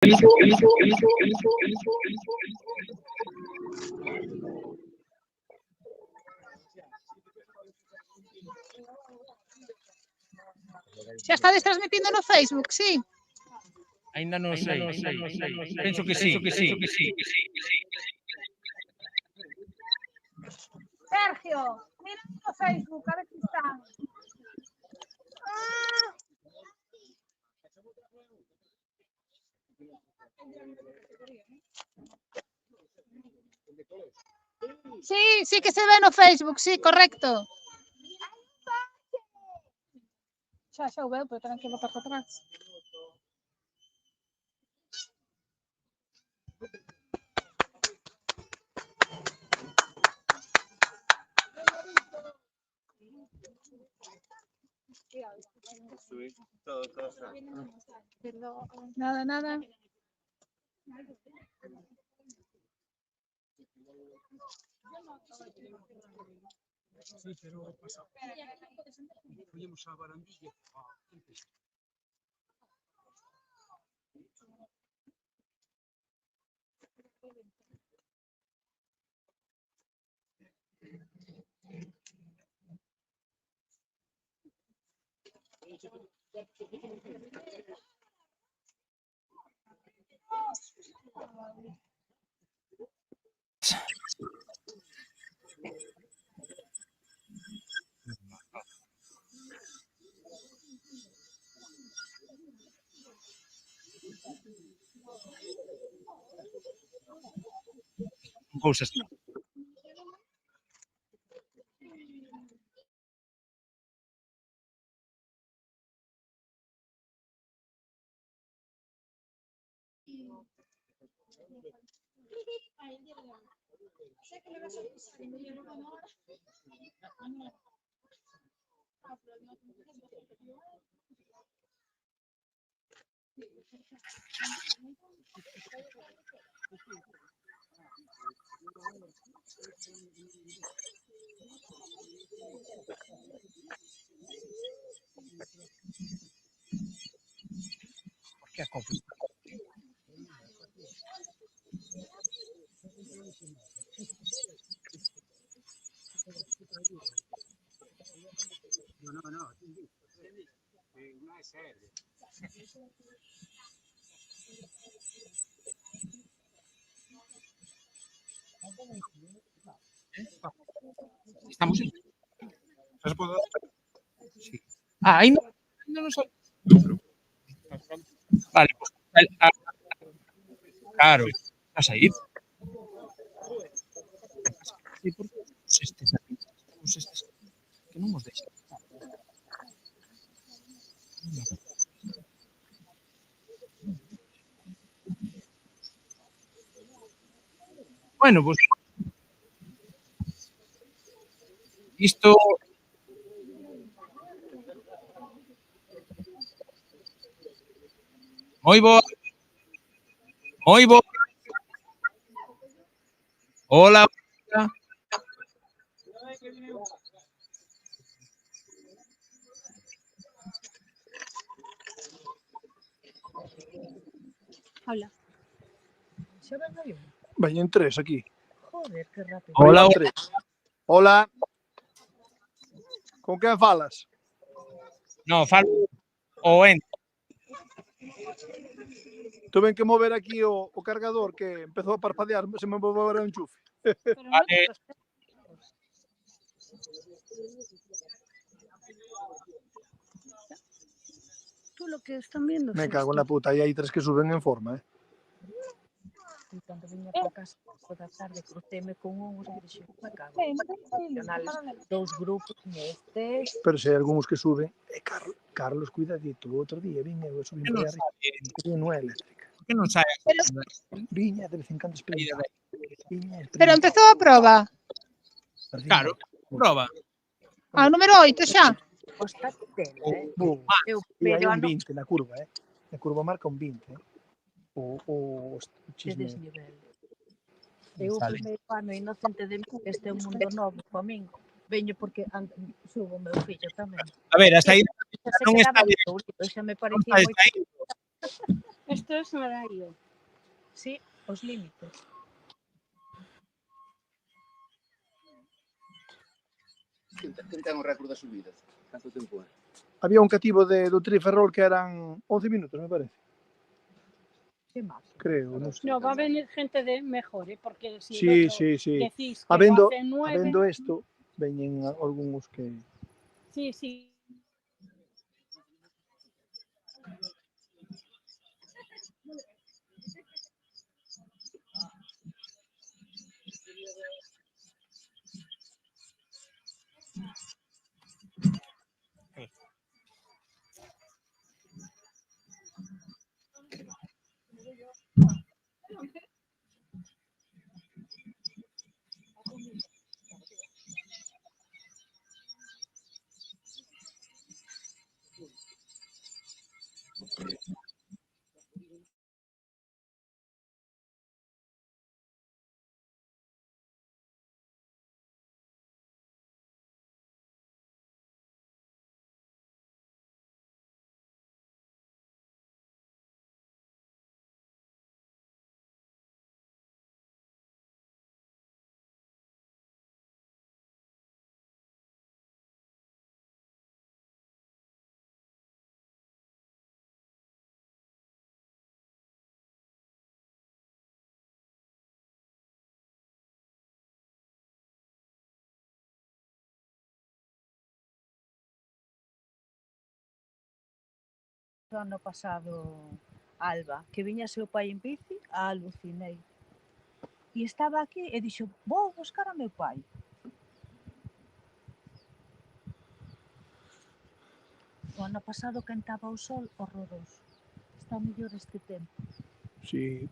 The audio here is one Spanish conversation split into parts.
Xa estades transmitindo no Facebook, sí? Ainda non sei. Penso que sí. Sergio, mira no Facebook, a ver si están. Sí que se ve no Facebook, sí, correcto. Xa o veo, pero tengo que botar para atrás. Nada. Sí, pero pasa. Fuimos a Barandilla. Cousas. Por que a copa? No, non è serio. Estamos en... ¿Has podido? Sí. Ainda non sei. Vale, pues... Claro, a sair. Sí, porque estes aquí, estes que non nos deixan. Bueno, pues isto moi bo. Hola. Hola. Veñen tres aquí. Joder, qué rápido. Hola. Tres. Hola. Con quen falas? No, falo o en. Tuve que mover aquí o cargador que empezou a parpadear, se me vou a un enchufe. Vale. Tú lo que están viendo. Me cago na puta, e hai tres que suben en forma, E cando viña para casa toda a tarde crucéme con uns que dixen, me cago, dous grupos nestes. Pero se hai algúns que suben, Carlos, cuidadito, o outro día vin eu subín Que por non aí arriba, non é eléctrica. Por que non sai? Viña de vez en cando experimentar. Pero empezou a proba. Claro, proba. Ao número 8 xa. Costa tela, Eu, E hai pero un ano 20 na curva, Na curva marca un 20, O de chisme. desnivel. Eu o primeiro ano inocente de mí, este é un mundo novo para min. Veño porque subo o meu fillo tamén. A ver, a saída Xa se non está quedaba bien. no Tourido, xa me Non parecía está moi... saído. Esto es horario. Sí, os límites. Quen ten o récord das subidas? Canto tempo é? Había un cativo do Triferrol que eran 11 minutos, me parece. Qué más. Creo, non sei. No, va a venir gente de mejor, ¿eh? Porque si Sí, el otro sí, sí. decís que lo hacen 9... Habendo esto, veñen algúns que... Sí, sí. O ano pasado, Alba, que viñase o pai en bici, a alucinei. E estaba aquí e dixo, vou buscar a meu pai. O ano pasado quentaba o sol horroroso. Está mellor este tempo. Sí.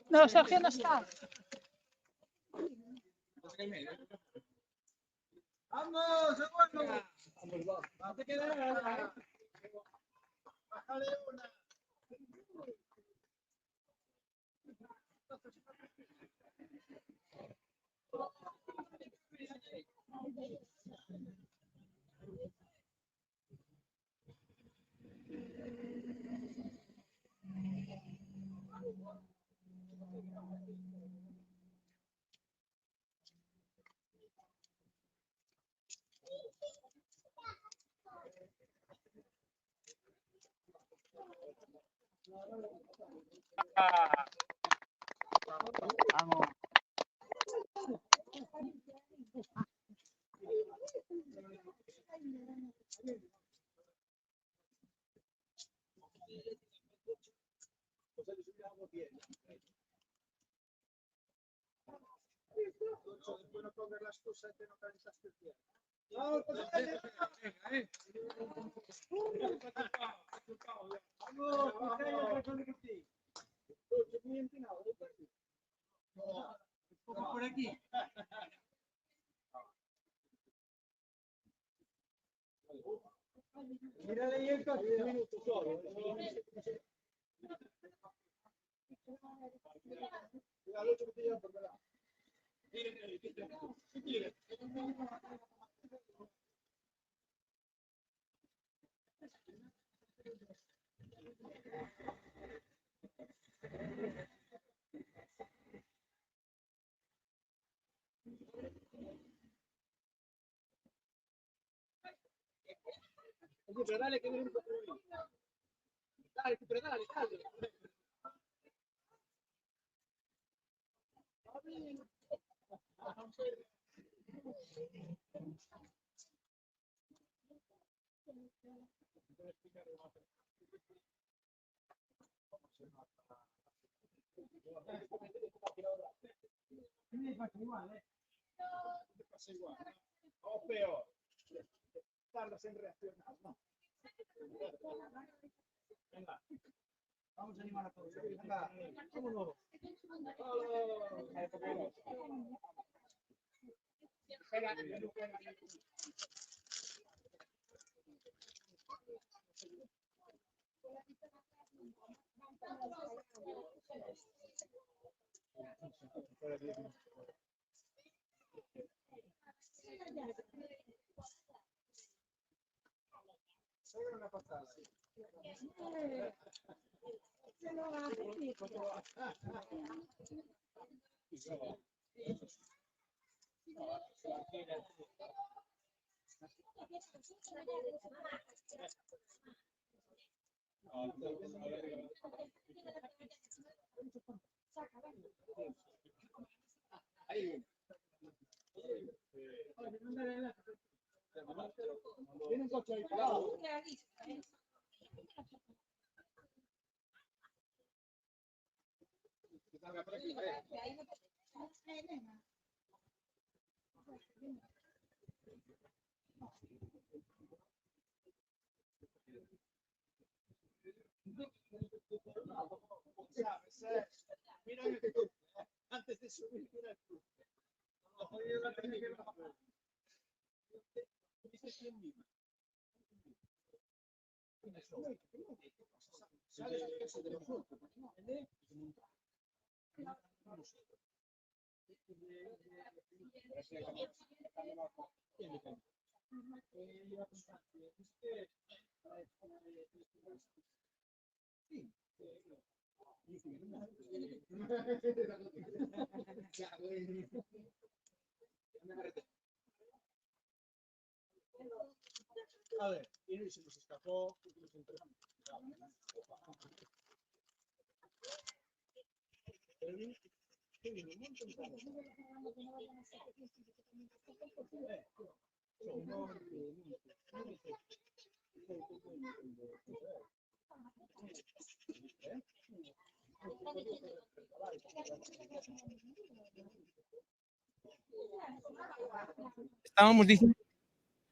No, Sergio no está. ¡Vamos, segundo! ¡No te quedes! ¡Bájale una!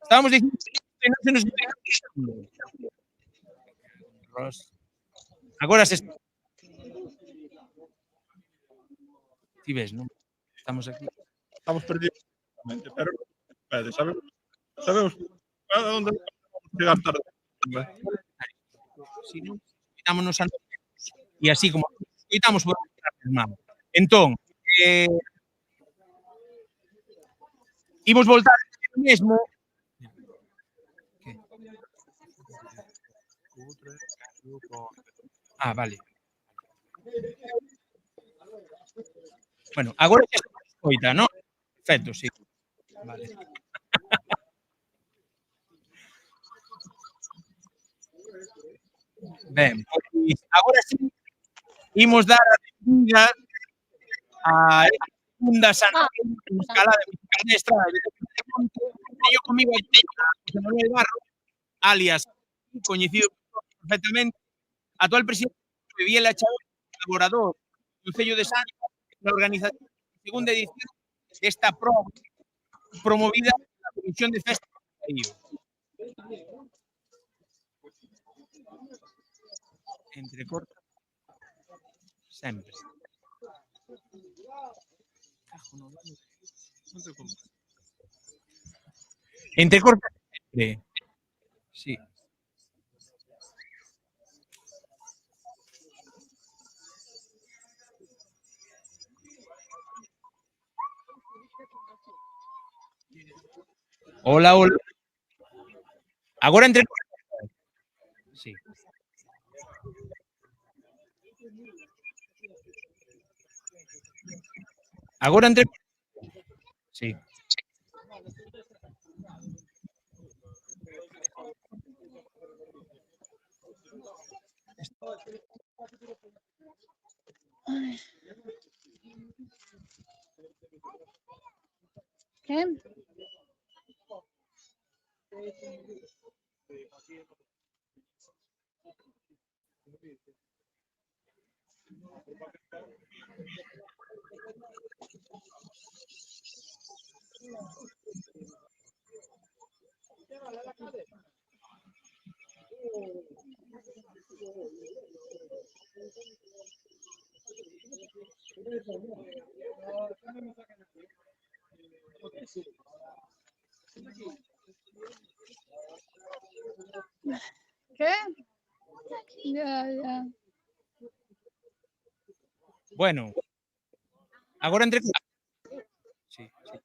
Estábamos diciendo que non se nos agora se ti ves, non? Estamos aquí. Estamos perdidos, pero sabemos a onde vamos chegar tarde. Si non, quitámonos a e así como quitamos por mal. Entón, Imos voltar mesmo. Ah, vale. Bueno, agora xa se escoita, non? Perfecto, sí. Vale. Ben, pois agora sí imos dar a benvida a esta segunda escalada musical de Estrada de Teño comigo a José Manuel Barro, alias coñecido perfectamente, actual presidente de Viela Chao, colaborador do Concello de Santos na organización da segunda edición desta promovida pola Comisión de Festas do País. Entrecorta sempre. Entrecorta sempre. Sí. Hola, hola. Agora entrecorta. Sí. Agora entrecorta. Sí. ¿Qué? ¿Qué? Ya, ya. Bueno, agora entrecorta. Sí, sí.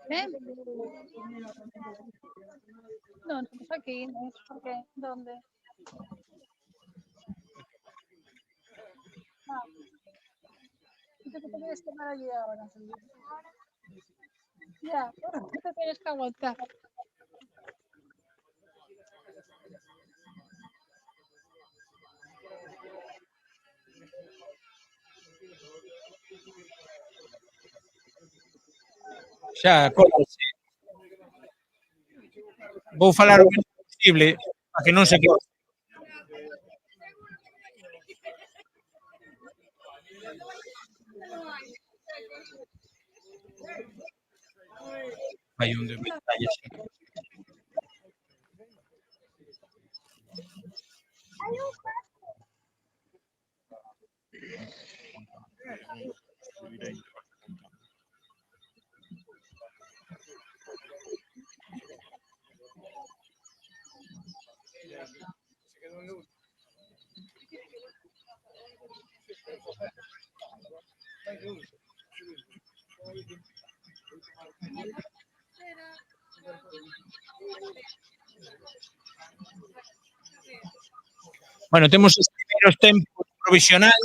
¿Qué? No, estamos aquí, ¿no? ¿Por qué? ¿Dónde? Ah, ¿tú te tienes que quedar allí ahora? Ya, tú te tienes que aguantar. Xa, cóllase. Vou falar o menos posible para que non se quede. Vai onde me talles. Bueno, temos os primeiros tempos provisional.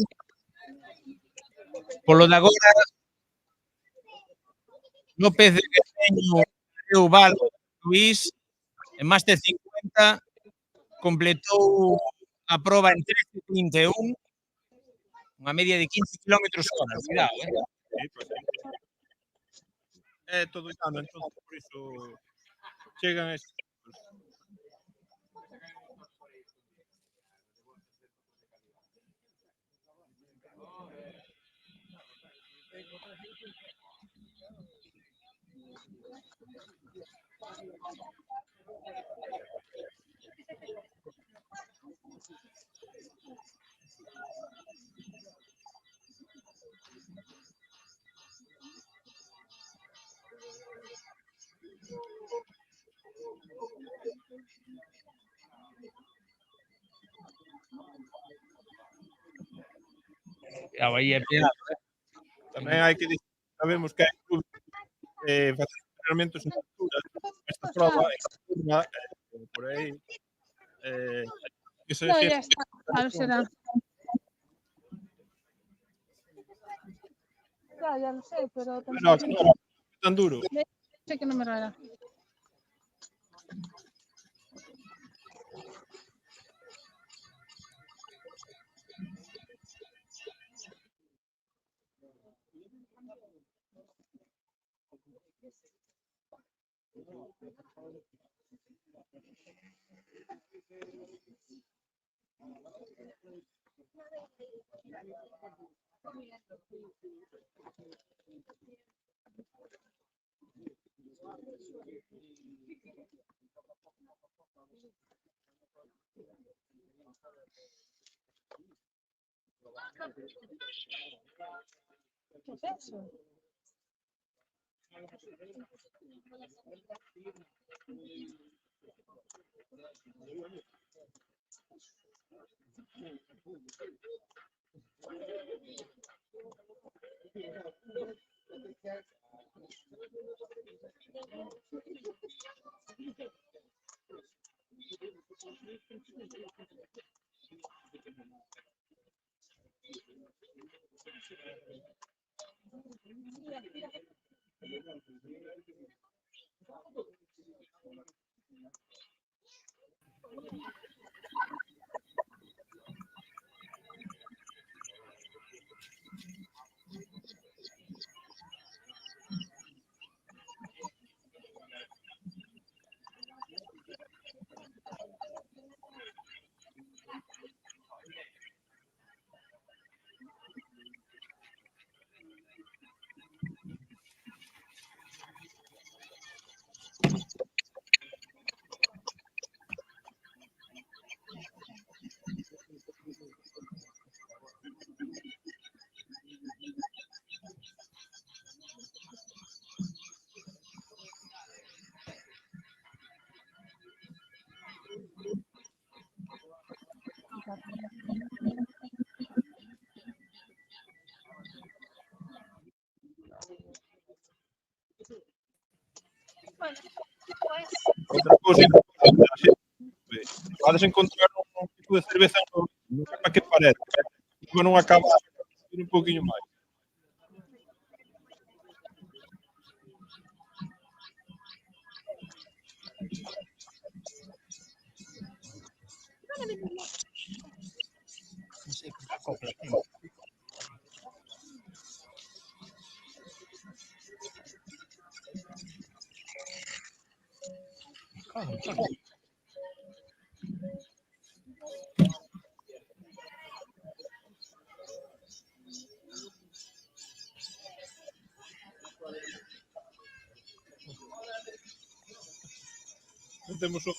Polo de agora, López de Guerreño, Mateo Valo, Luís, en Máster 50, completou a proba en 13:31, unha media de 15 km hora. Cuidado, Sí, pues sí. É todo llano, entón, por iso chegan estes. A Bahía é peado, Tamén hai que dicir, sabemos que hai clubes facendo entrenamentos en altura, esta proba en curva, por aí, que se No, ya ejerce está. Claro, será. Ya lo sé, pero no, tan duro. sé qué número era. ¿Qué es eso? Bueno, pues Outra cousa importante, a xente podes encontrar un tipo de cerveza non sei para que parece, pero non acaba un poquinho máis. Non temos o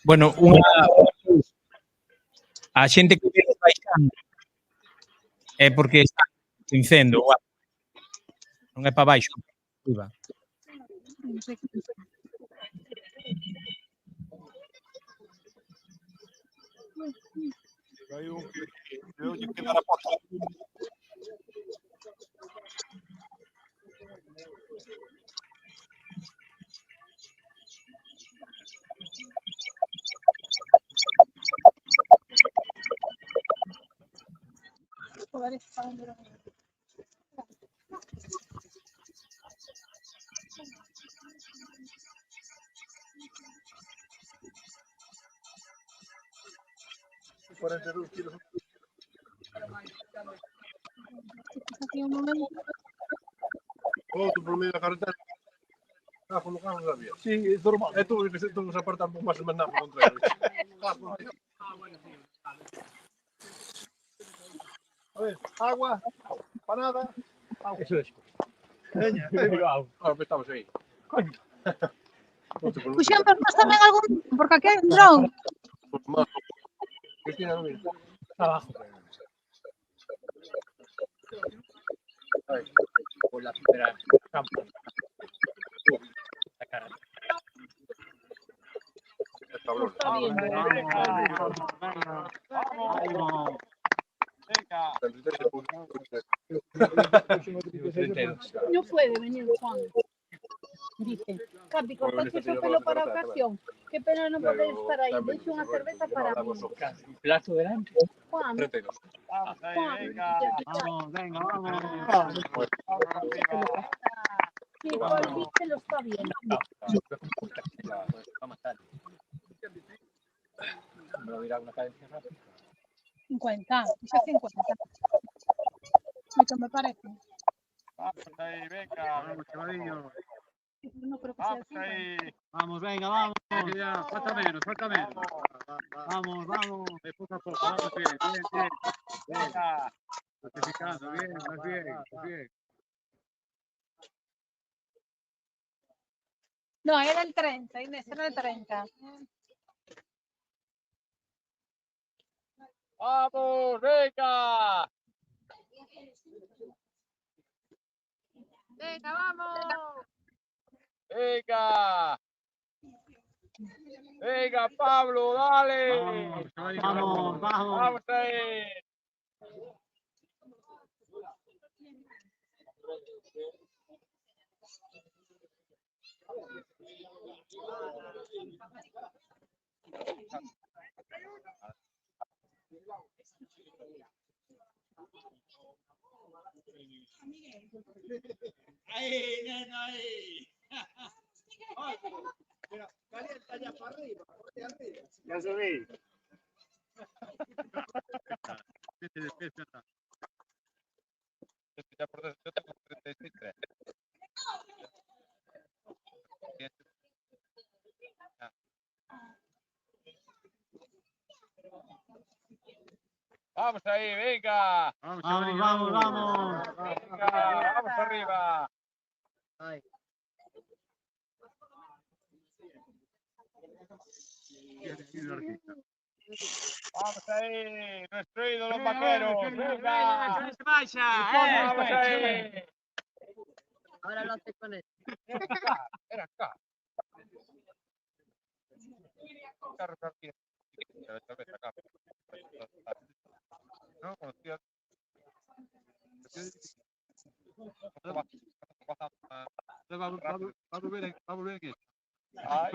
Bueno, a xente que viene baixando é porque está incendo, non é para baixo, arriba. no sé qué. hai un que lle queda a porta. Joder, está dando. Aquí un momento. Outro por medio da carretera. non sabía. Sí, é normal. É tudo que se todos apartan por máis ou menos contra ele. A ver, agua, empanada. Eso es. Veña, estamos aí. Coño. Puxen pernas tamén algún, porque aquí hai un dron. Cristina, non mira. Abajo. Con la primera campo. La cara. Cabrón. Está bien. No puede venir Juan. Dice, Capi, cortaste el pelo para ocasión. Qué pena no poder estar ahí. De hecho, una cerveza para mí. Un plato delante. Juan, 32. Vamos, venga, vamos. si Juan dice, lo está bien. Va a matar. Me voy a ir a una cadencia rápida. 50, dice 50. Lo que me parece. Vamos ahí, venga. Vamos, chavalillo. No creo que sea Vamos 50. ahí. Vamos, venga, vamos. Ya, falta menos, falta menos. Vamos, vamos. De poco a poco. Vamos, bien, bien, bien. Venga. Clasificando, bien, más bien, más bien. No, era el 30, Inés, era el 30. Vamos, venga. Venga, vamos. Venga. Venga, Pablo, dale. Vamos, chavalillo, vamos, vamos. Vamos ahí. Ahí, nena, ahí. Mira, calienta ya para arriba, Ya subí. Despierta. Ya por eso, yo tengo 33. Vamos ahí, venga. Vamos, chavalillo, vamos, vamos. Venga, vamos arriba. Vamos ahí, nuestro ídolo vaquero. Venga. Vamos ahí. Ahora lo hace con él. Era acá. Carro partido. Acá. No, conocía. Va a volver aquí. Ay,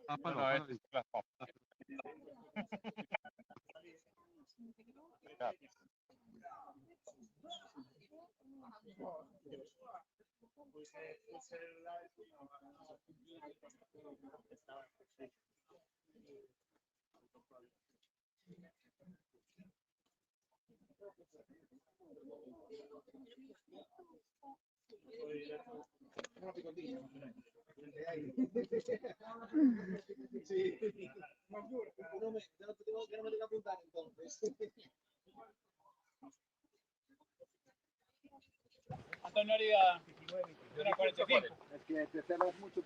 No, es la papa. ¿Cuánto haría? 45.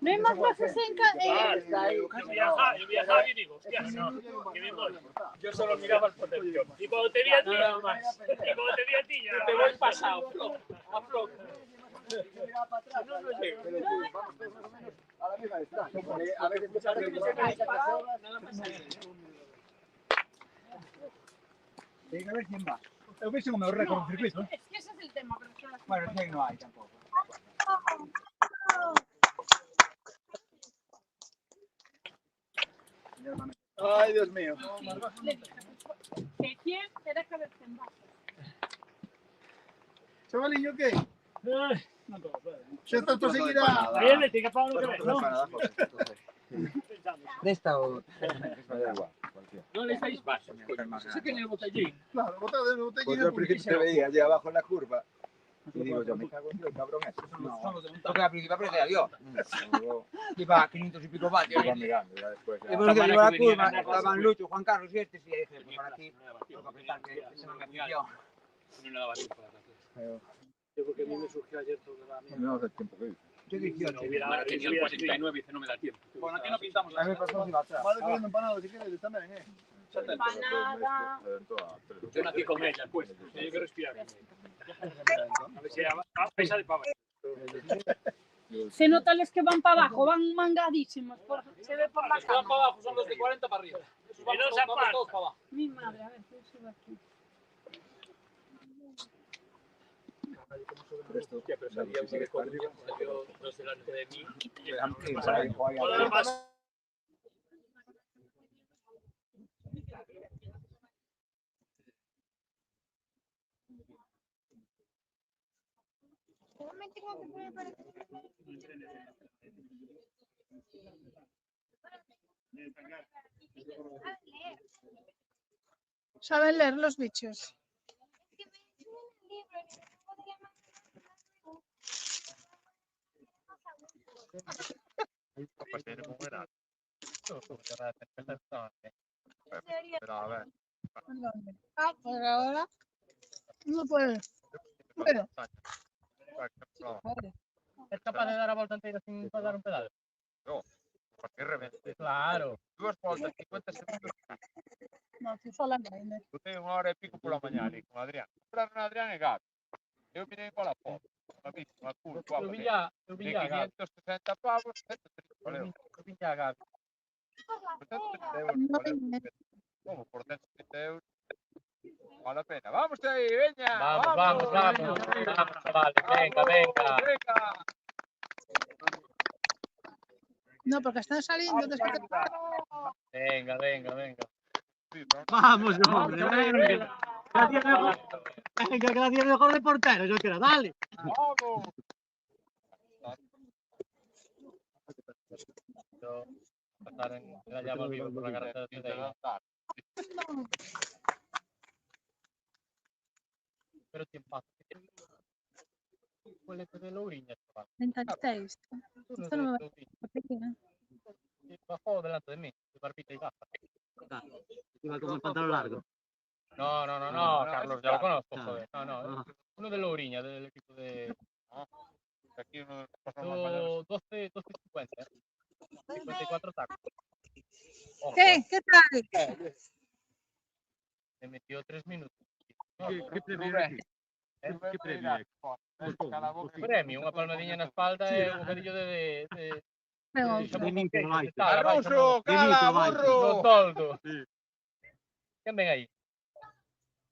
No hay más bases en Yo viajaba y digo, hostia, no, que bien voy. Yo solo miraba el potencial. Y cuando te vi a ti, nada más. Y cuando te vi a ti, ya te voy pasado. A flojo. No, no llego. A la misma distancia, porque a veces muchas veces Nada más ahí. tiene que ver quién va. Yo hubiese un mejor récord en circuito. Es que ese es el tema. Bueno, es que no hay tampoco. Ay, Dios mío. Que quién era cabeza en bajo. Chavalillo, ¿qué? No todo puede. ¿Se está todo seguirá? Bien, le tiene que pagar lo que ves, ¿no? De esta o... No le estáis vasos. Sé que en el botellín. Claro, botado de botellín. Pues yo al principio te veía allí abajo en la curva y digo yo, me cago en Dios, cabrón ese. Porque al principio aparece adiós. Iba 500 y pico vatios. Y bueno, yo llevo la curva, estaban Lucho, Juan Carlos y este, y dije, pues para aquí, tengo que apretar, que ese no me afició. No le daba tiempo a la clase. Yo porque a mí me surgió ayer todo la mía. No hace tiempo que dice. Yo 18. Hubiera tenido el 49 y dice no me da tiempo. Bueno, aquí no pintamos. A mí me pasó si va atrás. Vale, comiendo empanadas si quieres también, Empanada. Yo nací con ella, pues. Tengo que respirar. A ver si a pesa de pava. Se nota los que van para abajo, van mangadísimos. Se ve por la Los que van cama. para abajo son los de 40 para arriba. Esos vamos todos para abajo. Mi madre, a ver, ¿qué sube aquí? Hostia, pero sabía uno de Coruña, salió dos delante de mí. Todo Todo lo demás. Saben leer los bichos. Ah, pues ahora no puede. Bueno, ¿Es capaz de dar a volta entera sin dar un pedal? Porque revente. Claro. 2 voltas, 50 segundos. no, tú sola no. Eu teño 1 hora e pico pola mañá ali con Adrián. Compraron a Adrián e Gabi. Eu mirei pola foto. Unha bici, unha curva. Eu De viña a Gabi. 560 pavos, 130 valeu. Eu viña a Gabi. Por 130 euros, No valeu. tengo. Como por 130 euros? Vale a pena. Vamos aí, veña. Vamos, chavales. Venga. Venga. No, porque están saliendo después de... Venga. Vamos, hombre, venga. Que la tiene mejor de portero, yo quiero, dale. Vamos. Pasar en la llama viva por la carretera de Teide. Pero tiempo. Huele de Lourinhã, chaval. 36. Tú no Esto no me eres va Lourinhã. a Bajó delante de mí, de barbita y gafas. Iba con el pantalón largo. No, Carlos, ya lo conozco, joder. No. Uno de Lourinhã, del equipo de... Aquí uno de los pasos más mayores. 12.50. 54 tacos. Ojo, ¿Qué tal? me metió 3 minutos. ¿Qué premio aquí? ¿Qué premio aquí? Premio, unha palmadinha na espalda e un bocadillo de Venga, Finito, vai. Carruso, cala, burro. no toldo. Quen ven aí?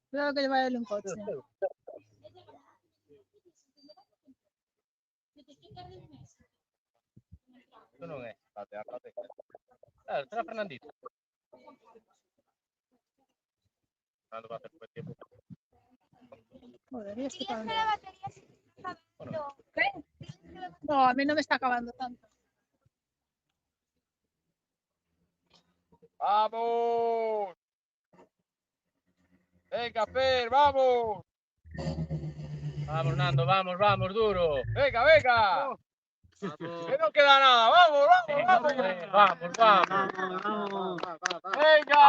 cuidado que lleva él un coche. Isto non é. Será Fernandito. Fernando va a hacer buen tiempo. Joder, y este cabrón. ¿Qué? No, a mí no me está acabando tanto. ¡Vamos! ¡Venga, Fer, vamos! Vamos, Nando, vamos, duro. ¡Venga! ¡Que no queda nada! ¡Vamos! Vamos. ¡Venga!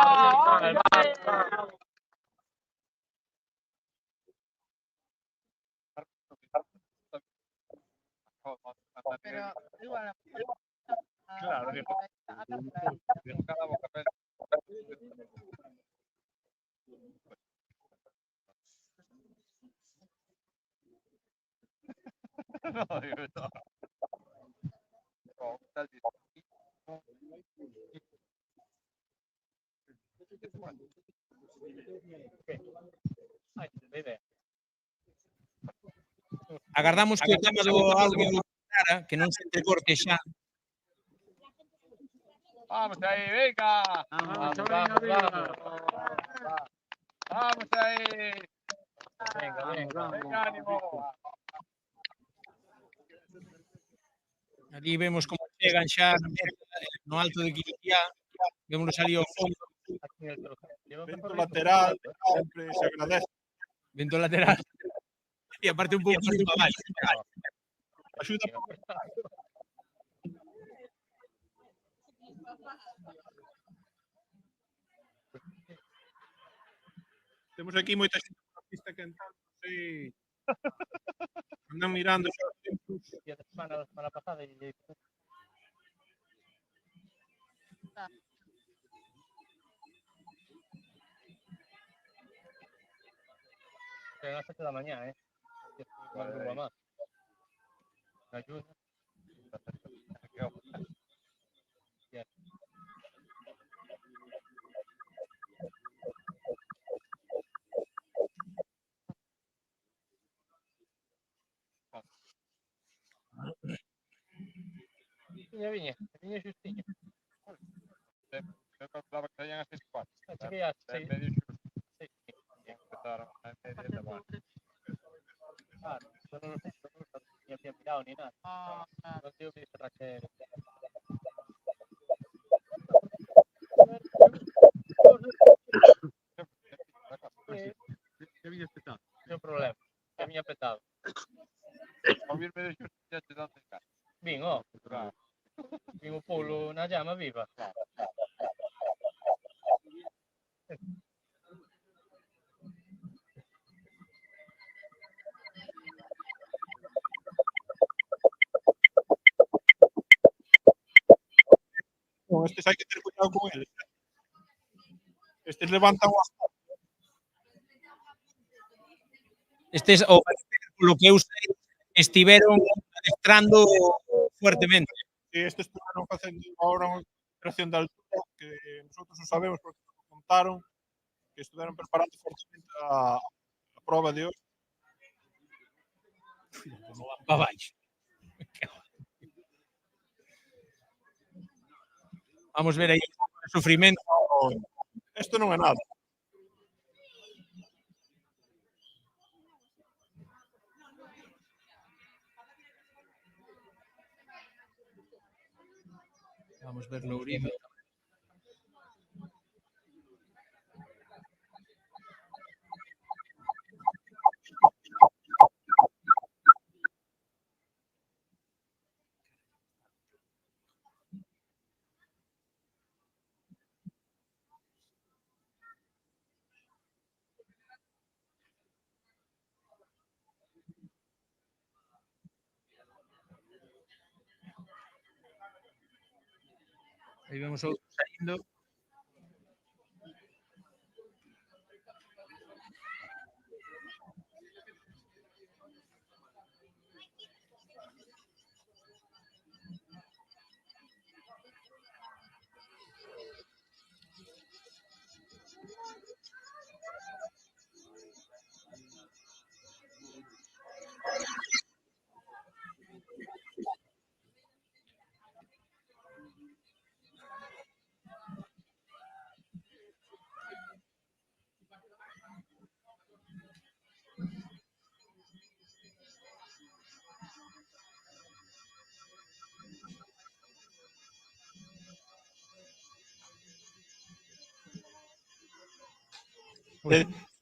Claro, dijo cada boca. No, digo no. Oh, tal vez. Ai, bebé. Agardamos que o tema do audio que non se entrecorte xa. Vamos aí, venga. Vamos. Vamos aí. Venga. Venga, ánimo. Ali vemos como chegan xa no alto de Quiliquiá. Vemos ali ao fondo. Vento lateral, sempre se agradece. Vento lateral. E aparte un pouquinho para baixo. Axuda. Temos aquí moita xente na pista cantando, sí. Andan mirando xa os tempos. La semana pasada y a las 7 de la mañana, madruga más. Ayuda. Viña xustiña. Eu calculaba que saían as 6:04. Cheguei a 6. Medio xusto. Empezaron a medir de bueno. Claro, yo no lo sé, yo no ni había mirado ni nada. No tengo que cerrar que... Que viñas petado. Sin problema, que viña petado. Ao vir medio xusto xa te dan de cara. Vin, ó. Vin o polo na llama viva. Non, estes hai que ter cuidado con eles. Estes levantan o asfalto. Estes, o polo que eu sei, estiveron adestrando fuertemente. E estes estiveron facendo agora unha operación de altura que nosotros o sabemos porque nos o contaron que estiveron preparando fortemente a proba de hoxe. Para baixo. Vamos ver aí o sufrimento. Isto non é nada. Vamos ver Lourido. Aí vemos outro saindo.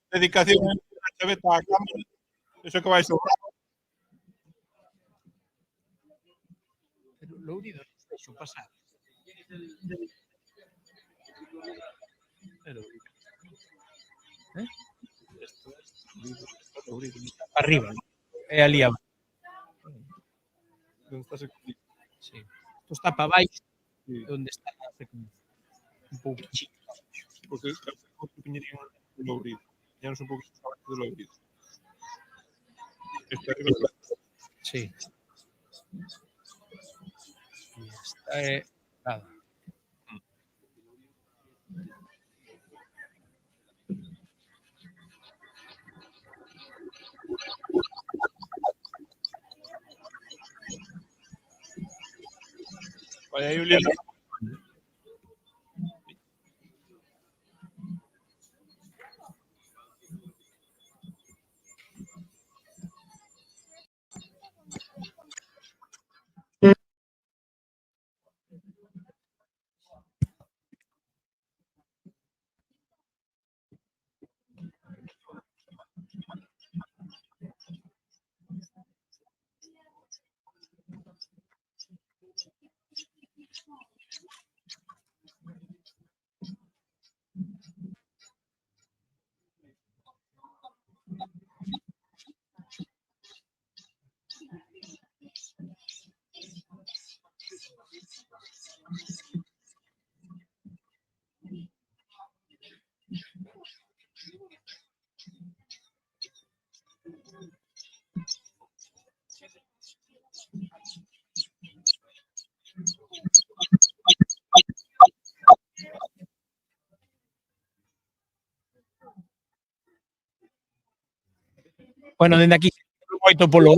Dedicación a chaveta á cámara. Eso que vai sobrar. Pero Lourido non deixo pasar. Lourido. Arriba. É ali abaixo. Non estás aquí. Sí. Isto está para baixo. Onde está a frecuencia. Un pouco chico. Porque outro piñerín do Lourido. Tiñanos un pouco abaixo do Lourido. Este arriba do Sí. E esta é nada. Vai aí o Lilo. Bueno, dende aquí moito polo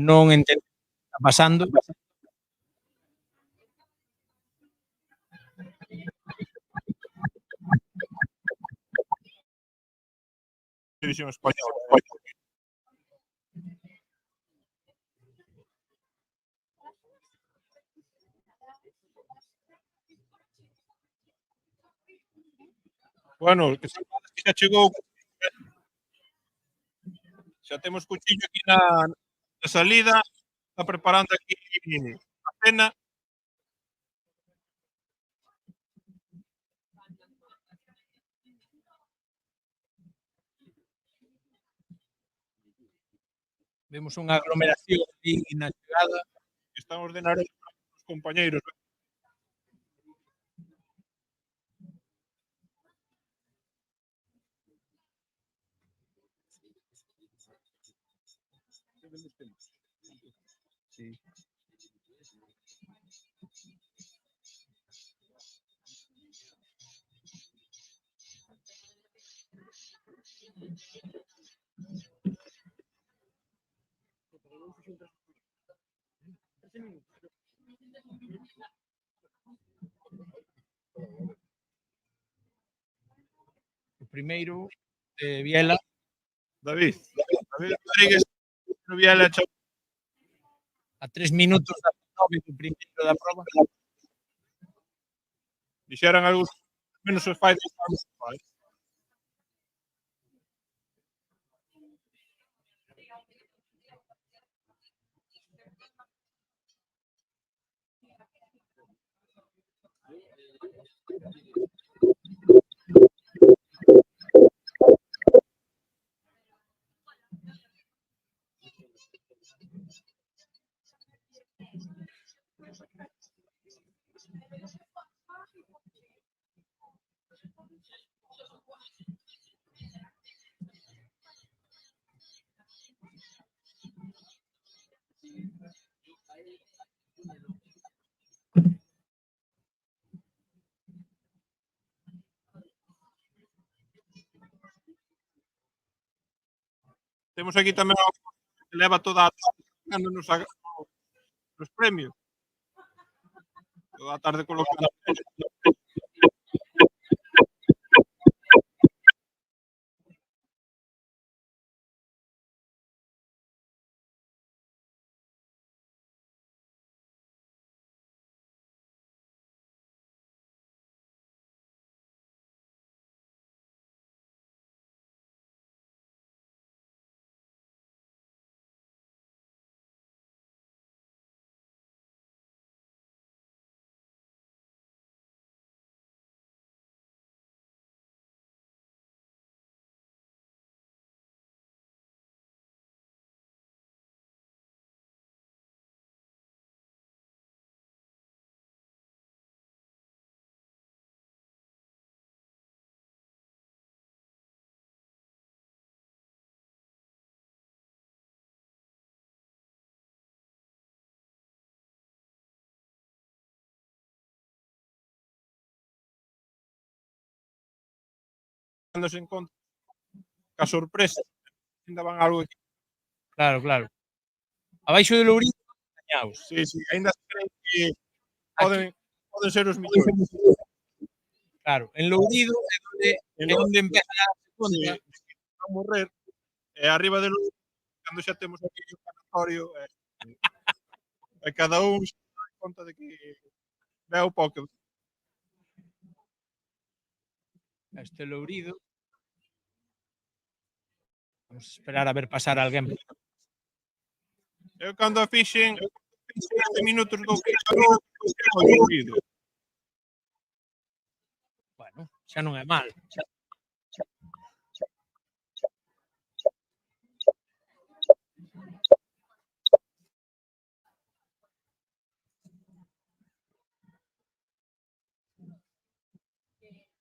non entendo o que está pasando. Televisión española. Bueno, que sepades que xa chegou, xa temos cuchillo aquí na salida, está preparando aquí a cena. Vemos unha aglomeración aquí na chegada. Estamos de Narón os compañeiros. Sí. O primeiro de Viela. David Rodríguez, Viela chegou A 3 minutos da 9 do primeiro da proba. dixeran algúns menos os fai dos anos. Temos aquí tamén ao que leva toda a tarde colocándonos os premios. Toda a tarde colocando en conta ca sorpresa. Ainda van algo aquí. Claro, claro. Abaixo do Lourido, gañaos. Sí, ainda se creen que poden ser os millóns. Claro, en Lourido é onde empeza a darse conta. A morrer. E arriba de Lourido, cando xa temos aquí o canatorio, e cada un se dá conta de que veu pouco. Este Lourido. Vamos a esperar a ver pasar alguén. Eu cando a fixen 15 minutos do que o Lourido. Bueno, xa non é mal.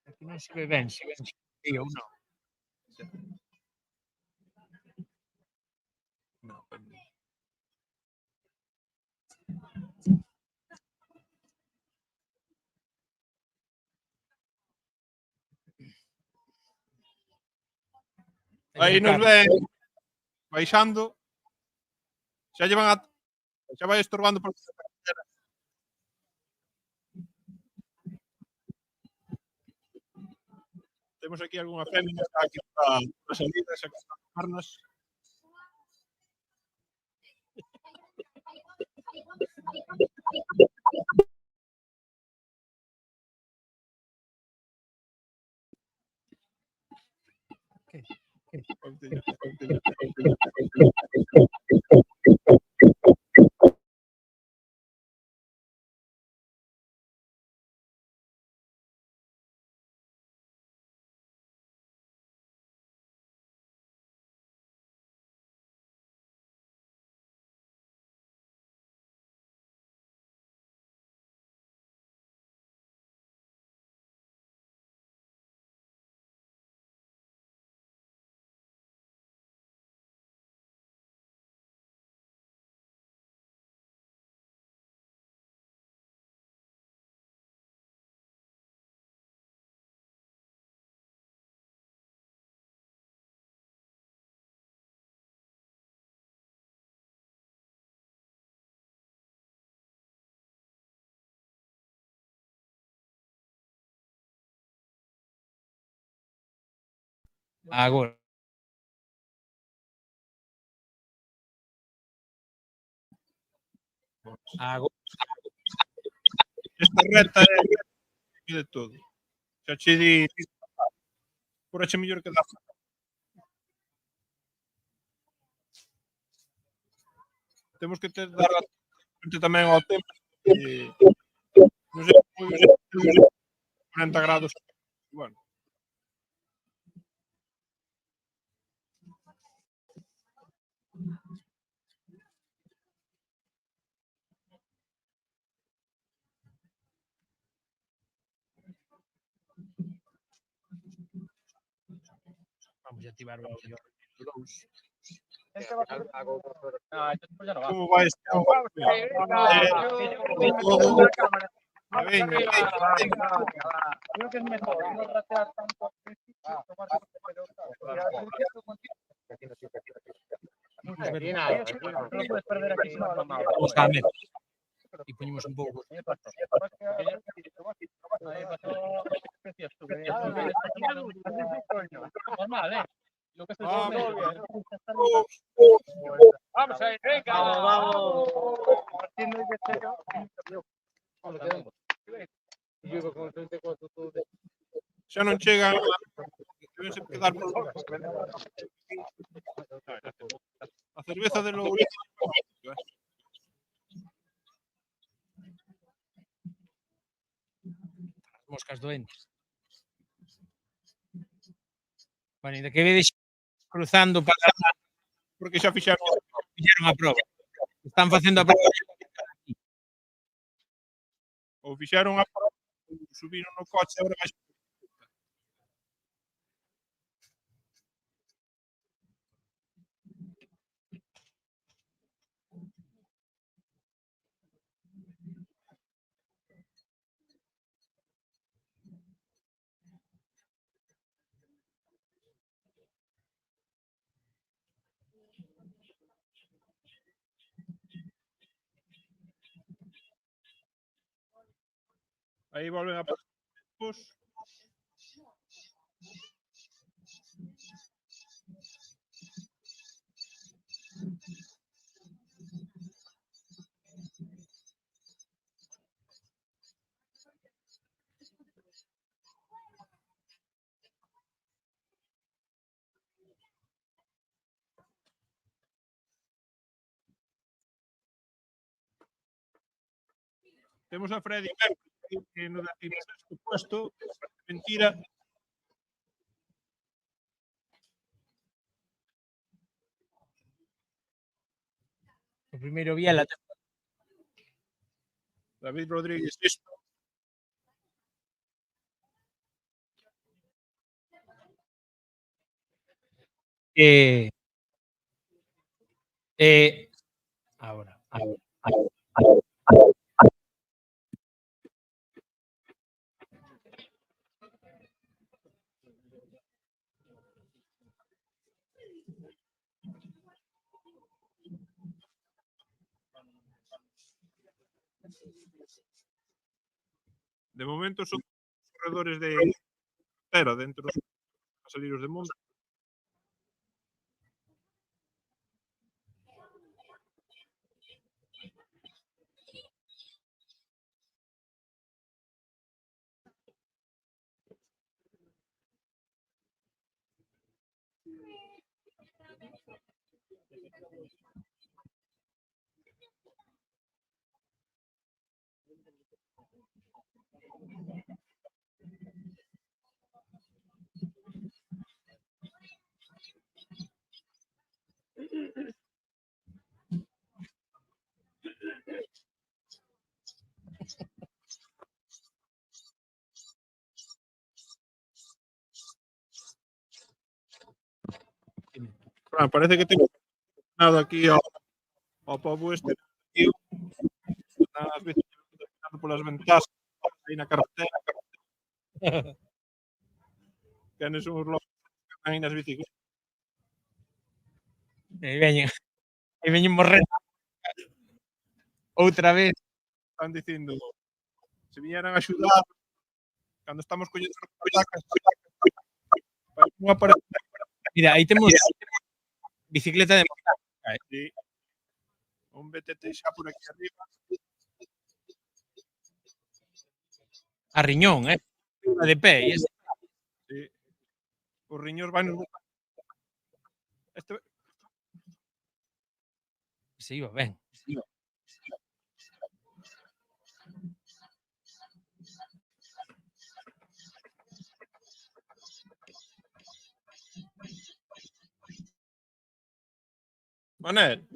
Aquí non se ve ben, se ven si ou non. Aí nos ven baixando. Xa llevan a... Xa vai estorbando por carretera. Temos aquí algunha fémina que está aquí para salida, xa que está a tomarnos. Agora. Agora. Esta reta é de todo. Xa che di... Por ache mellor que dá. Temos que ter dar tamén ao tempo. Non sei, 40 grados. Bueno. Vamos a activar o audio. Como vai este agua? Todo. Venga. Creo que es mejor no ratear tanto al principio, tomar no lo puedes perder aquí. Vamos a ver. Y ponemos un pouco. Normal, ¿eh? Lo que estoy Vamos ahí, venga. Vamos. partiendo de cero. Xa non chegan. Deben se quedar por... A cerveza de Lourdes. Moscas doentes. Bueno, ainda que vedes cruzando para Porque xa fixaron a proba. Están facendo a proba. ou fixaron a prova, subiron no coche, agora vai... Aí volven a pues, temos a Freddy Mercury, que no 16º puesto, mentira. O primeiro Biela. David Rodríguez, isto. Ahora. De momento son corredores de cera dentro dos a salir os de monte. Parece que temos nada aquí ao pobo este tío. Están as veces mirando polas ventas aí na carretera. Quenes son os locos que están aí nas bicicletas. E veñen morrer outra vez. Están dicindo se viñeran a axudar cando estamos collendo as placas para que non aparece. Mira, aí temos bicicleta de montaña. Sí. Un BTT xa por aquí arriba. A riñón, de pé. Sí. Os riñóns van nos este Se iba ben. Manel.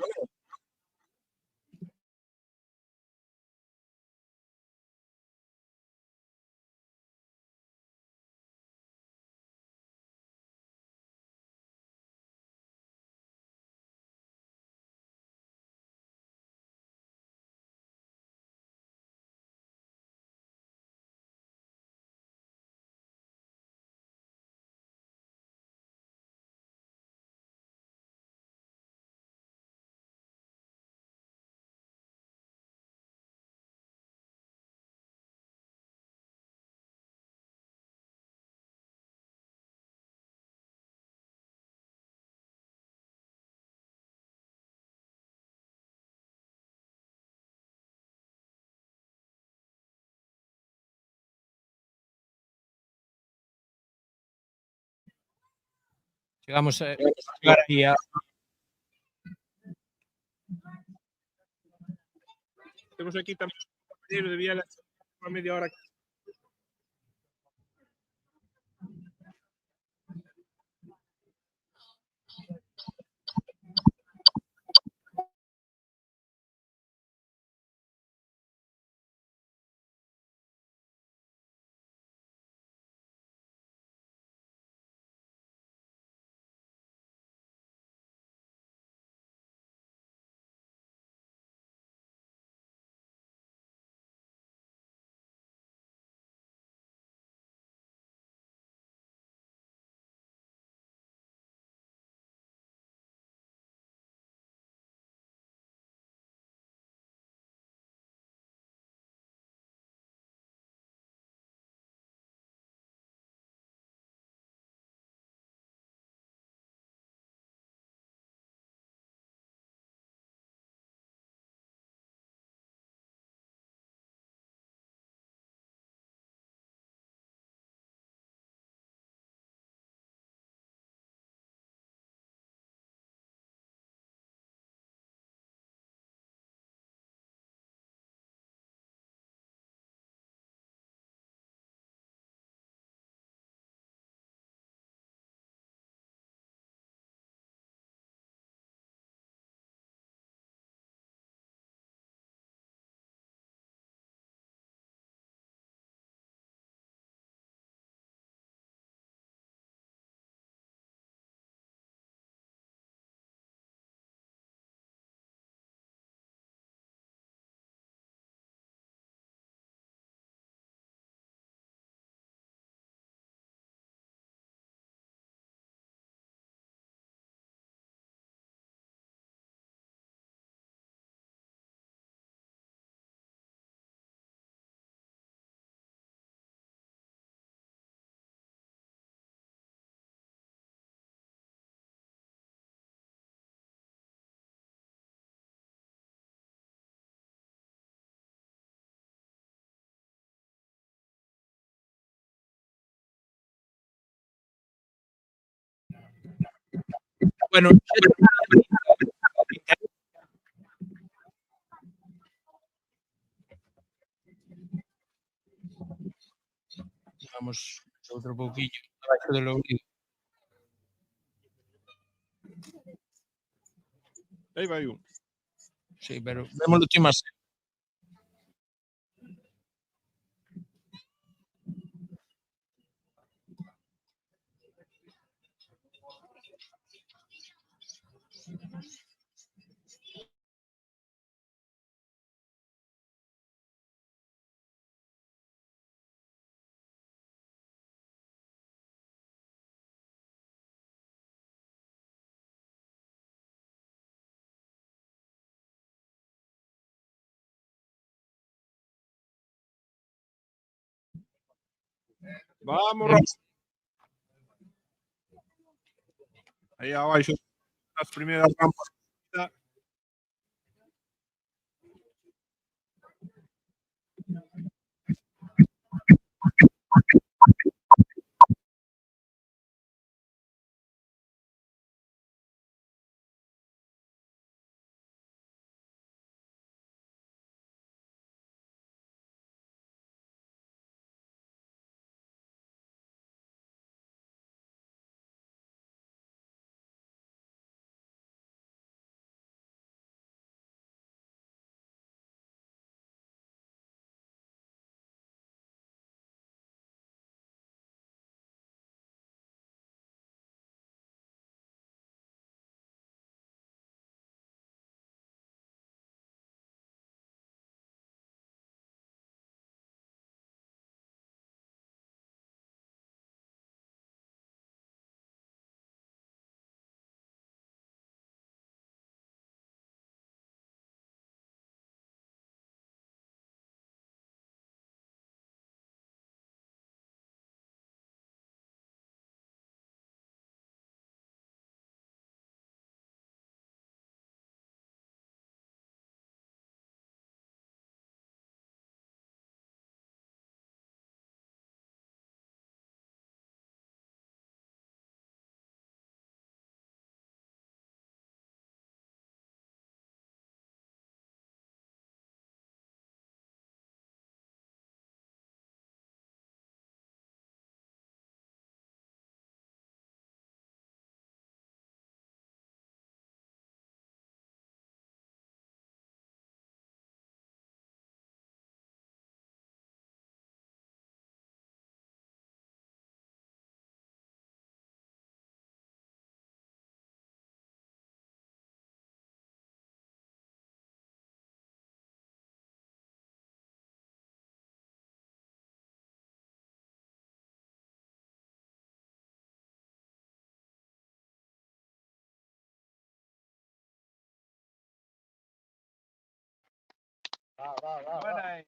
Chegamos a chegar aquí a Temos aquí tamén un compañeiro de Viela a media hora Bueno, vamos outro pouquiño abaixo do Lourido. Aí vai un. Sí, pero vémolo ti máis. Vamos, Rafa. Aí abaixo as primeiras rampas. Buena ahí.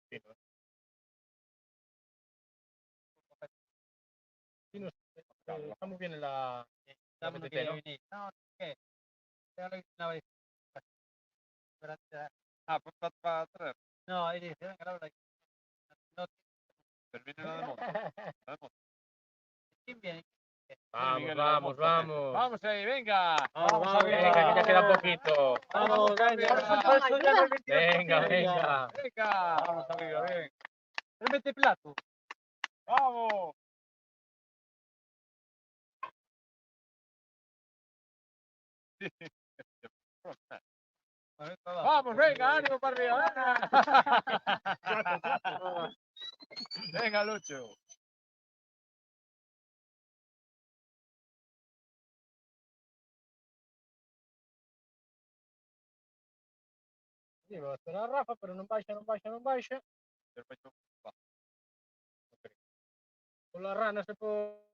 Sí, está muy bien en la BTT, ¿no? No, ¿qué? Ah, pues para atrás. No, ahí dice, venga, la no. Termina la de monte. ¿Quién viene? Vamos, vamos, vamos. Vamos ahí, venga. Vamos, venga, que ya queda poquito. Vamos, venga. Venga, venga. Venga. Vamos, amigo, ven. Remete plato. Vamos. Vamos, venga, ánimo para arriba, venga. Venga, Lucho. Sí, va a esperar a Rafa, pero non baixa, non baixa, non baixa. Con la rana se puede...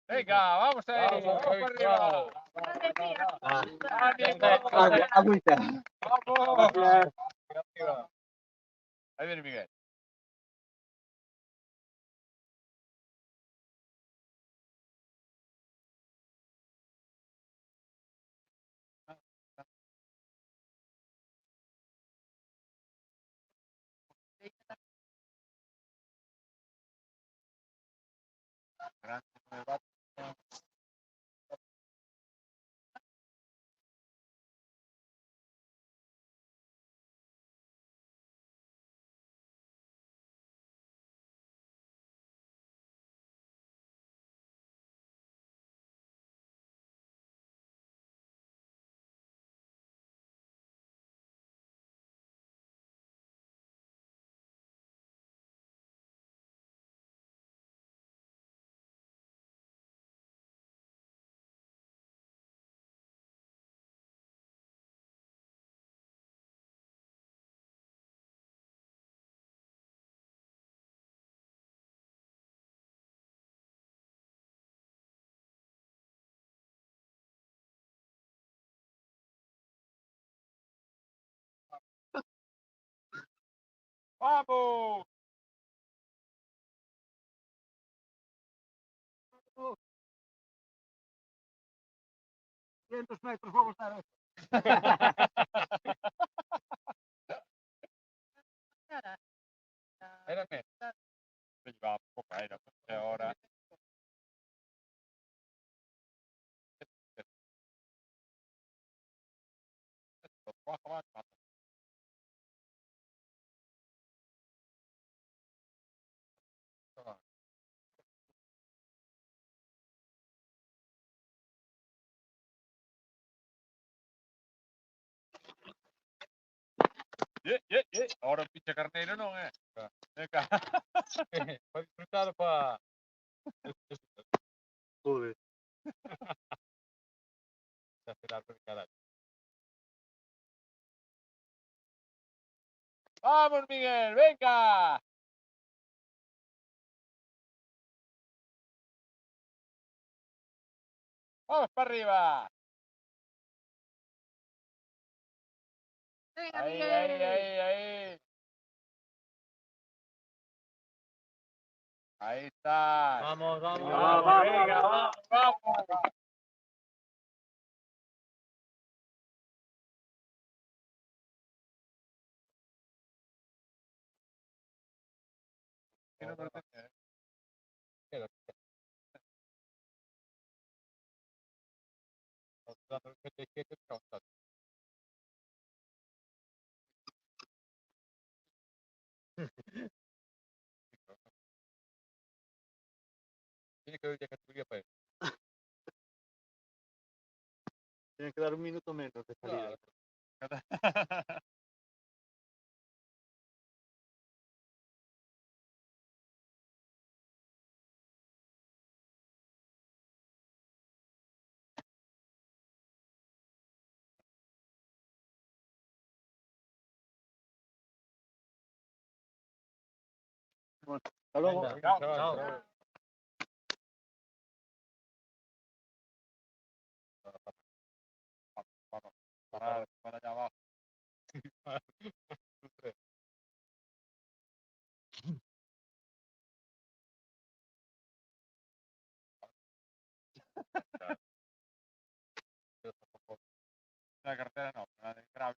Venga, vamos ahí, vamos para arriba. Agüita. Vamos. Ahí viene Miguel. ¡Vamos! 500 metros vamos a estar. Era me. Se llevaba poca, era ahora. Ahora un pinche carneiro non é. Venga. Vai disfrutar pa. Joder. Xa será por caralho. Vamos, Miguel, venga. Vamos para arriba. Venga, Ahí, Miguel. ahí. Ahí está. Vamos, vamos, Venga, vamos. venga, vamos. ¿Qué número tenía? Era. Dando el 77, tiene que ver ya categoría para él. Tiene que dar un minuto menos de salida. Bueno, hasta luego. Chao. Chao. Vamos, para allá abajo. La cartera no, la de grave.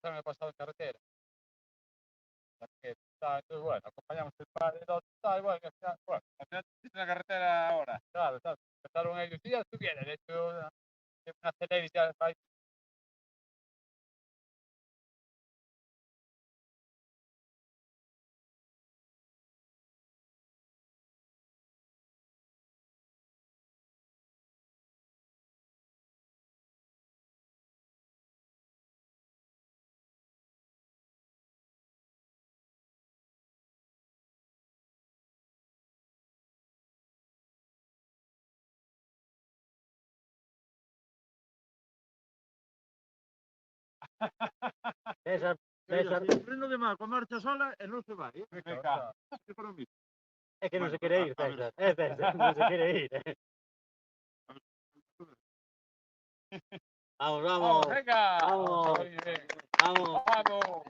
Ya me he pasado en carretera. Entonces, bueno, acompañamos el padre, y bueno, al final, bueno, al final es una carretera ahora. Claro, ¿sabes? Empezaron ellos y ya estuvieron. De hecho, una celery ya César, César. César, Prendo de mal, con marcha sola e non se vai. Venga. É para mí. é que non Bueno, se quere ir, a ver. César. É César, non se quere ir. Vamos, Vamos, vamos. venga. Vamos. Muy bien. Vamos. Vamos.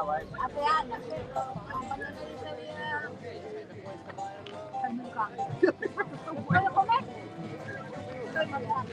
Hace años, mañana yo sabía al mercado. ¿Puedo comer? Estoy mareada.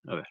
A ver.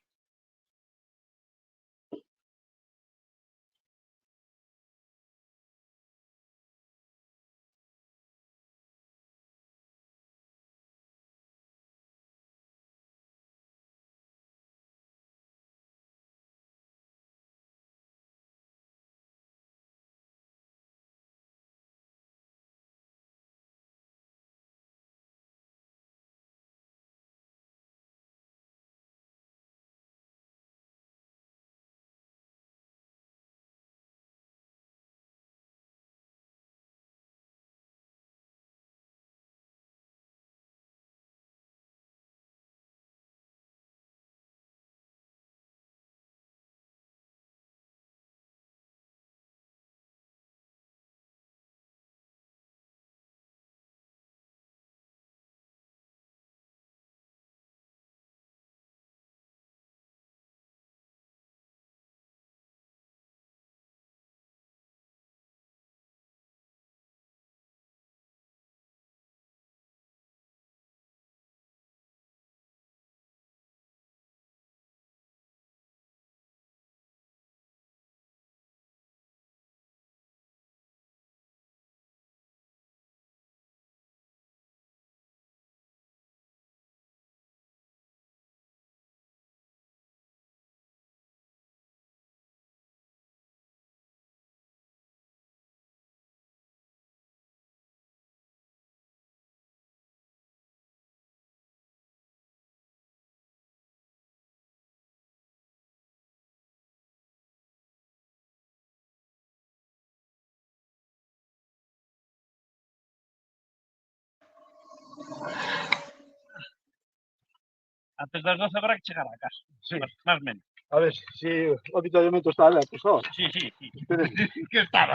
Antes das 12 habrá que chegar a casa. Sí. Más menos. A ver si o avituallamento está aberto só. Sí, sí, sí. Esperen. Que estaba.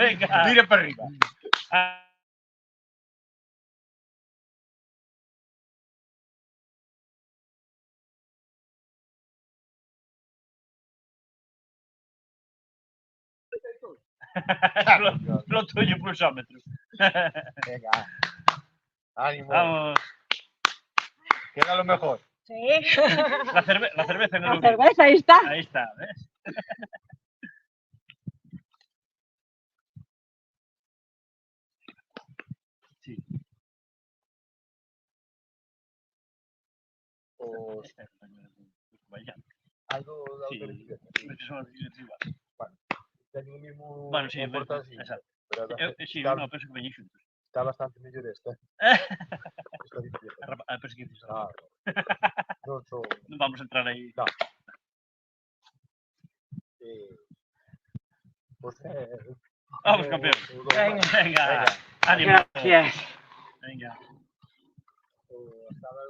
Venga. Mira para arriba. Ah, lo tuyo pulsómetro. Venga. Ánimo. Vamos. Queda lo mejor. Sí. La cerveza en el La oído. cerveza, ahí está. Ahí está, ¿ves? Sí. Os... Vaya. Algo da Sí. autorización. Son las bicicletas igual. Bueno, ten o mismo Bueno, sí, comportación. exacto. Pero Sí, está, no, penso que veñen xuntos. está bastante mellor esta. Esta bicicleta. Penso que dices. Ah, non son... Non vamos a entrar aí. No. Pues, Vamos, campeón. Venga. Venga. Ánimo. Gracias. Venga. Estaba...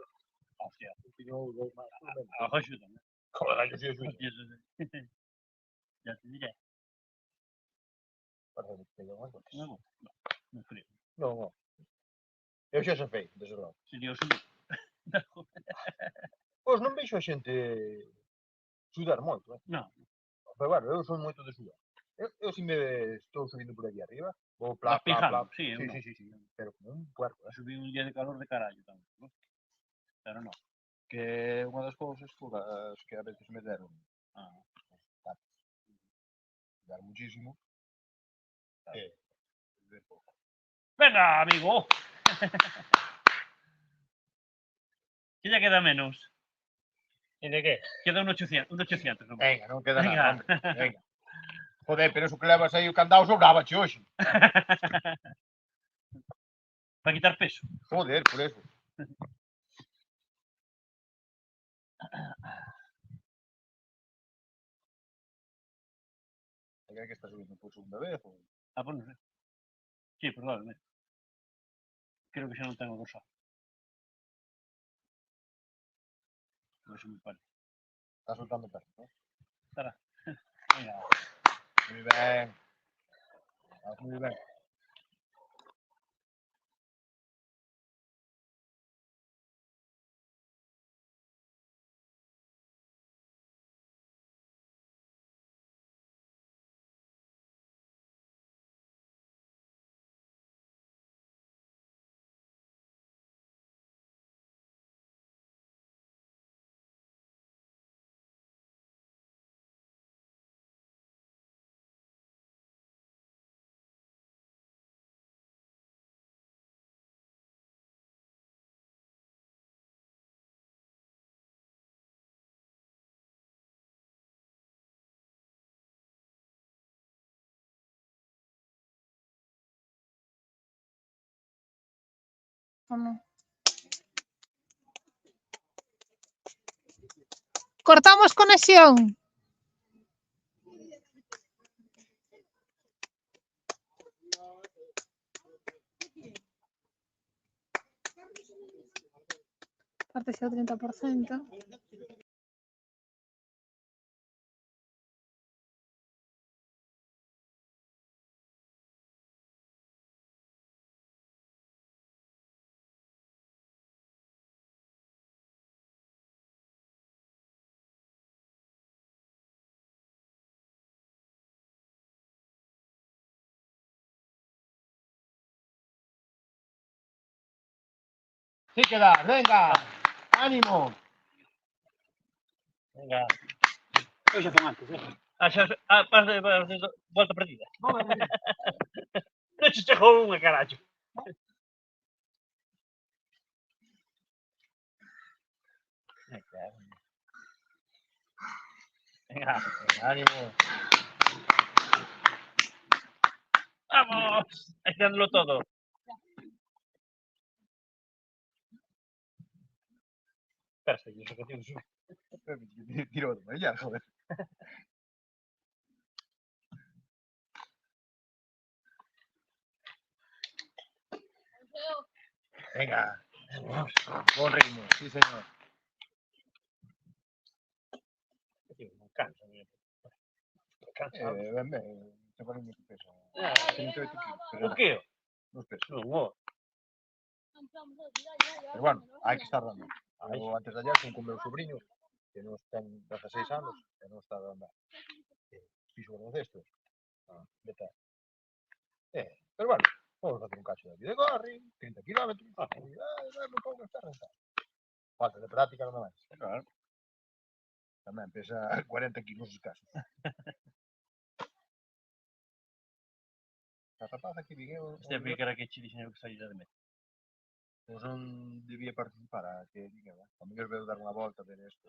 Hostia. Continuou dous máis. Abajo xuta, ¿no? Joder, que sí, sí. Hostia, eso sí. Ya te diré. Parece que teño algo. No, no frío. Non, non. Eu xa se fei, desde logo. Sería o sumo. Pois non veixo a xente sudar moito, No. Pero bueno, eu son moito de sudar. Eu se me estou subindo por aquí arriba, vou Vas pla, pla, pla. pijando, sí, Sí, no. sí. Pero como un puerco, Subí un día de calor de carallo tamén, ¿no? Pero no. Que é unha das cousas todas que a veces me deron. Dar muchísimo. Venga, amigo. Que ya queda menos. E de que? Queda un 800. Non? Venga, non queda Venga. nada, hombre. Venga. Joder, pero eso que levas aí o candado sobraba, hoxe. Para quitar peso. Joder, por eso. ¿Hay que está subiendo por segunda vez? O... Ah, pues non sei. Sí, probablemente. Creo que xa non tengo dorsal. Por eso me parece. Está soltando perro, ¿no? Estará. Venga. Muy bien. Muy bien. ¿O no? Cortamos conexión. Parte sea 30%. Sí queda, venga. Ánimo. Venga. Hoy ya son antes, Volta perdida. Non ci chegou unha, caracho. Venga, ánimo. Vamos, haciéndolo todo. Espera, eso que tienes. Tiro de ya, joder. Venga, vamos. Buen ritmo, sí señor. Cansa, Ben, te ponen moito peso. 38 kilos. O qué? Nos pesos. Non, Pero bueno, hai que estar dando. Eu antes de ayer fui con meu sobrinho, que nos ten 16 anos, e non está dando. Fixo baloncesto. Beta. Pero bueno, vamos facer un cacho de aquí de Gorri, 30 kilómetros. Un pouco está rentado. Falta de práctica nada máis. Claro. Tamén pesa 40 kilos escasos. A rapaza que vigueu... Este é que era que che dixen que saíra de meta. Pois non debía participar, a que diga, a mellor veo dar unha volta, ver isto.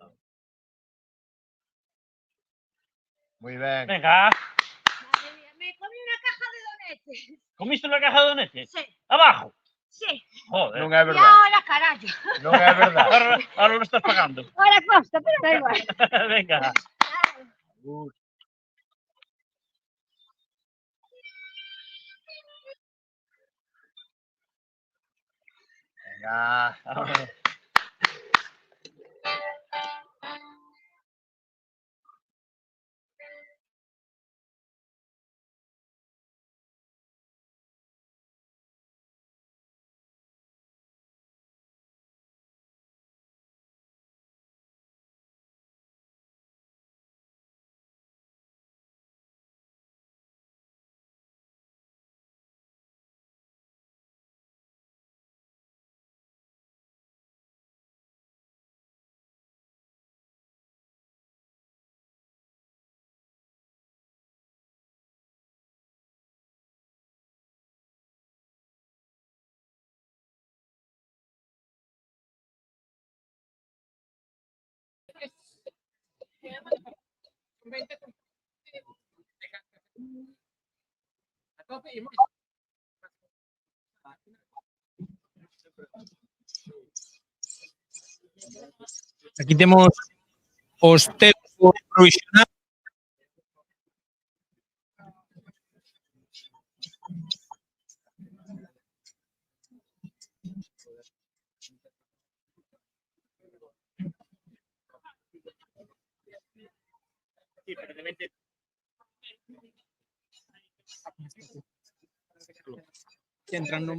Moi ben. Venga. Madre mía, me comí una caja de donetes. Comiste unha caja de donetes? Sí. Abajo? Sí. Joder. Non é Y verdade. ahora, carallo. Non é verdade. Ahora lo estás pagando. Ahora costa, pero da igual. Venga. Venga. Vámonos. Aquí temos os tempos provisionais. Que entran no...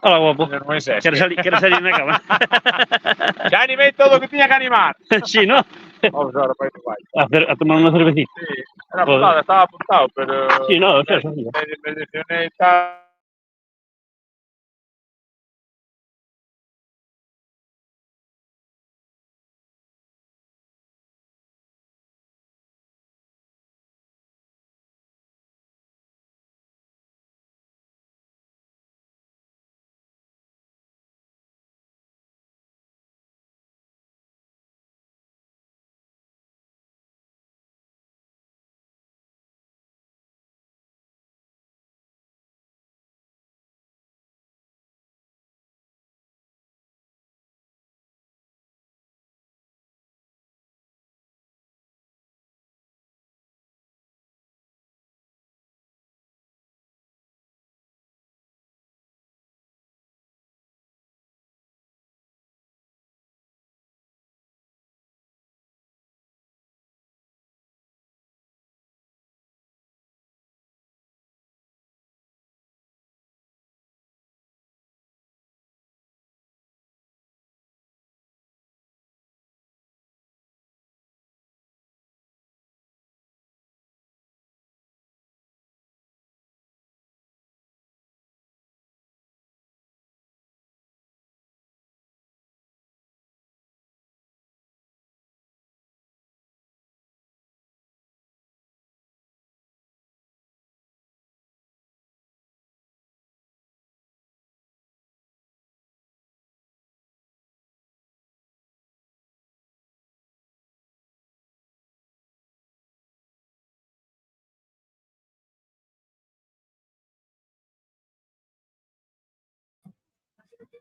Hola, guapo. Señor Moisés. ¿Quieres salir en la cama? Ya animé todo lo que tenía que animar. Sí, ¿no? Vamos ahora para Uruguay. A tomar una cervecita. Sí, era apuntado, estaba apuntado, pero Sí, no, eso. me lesioné y tal.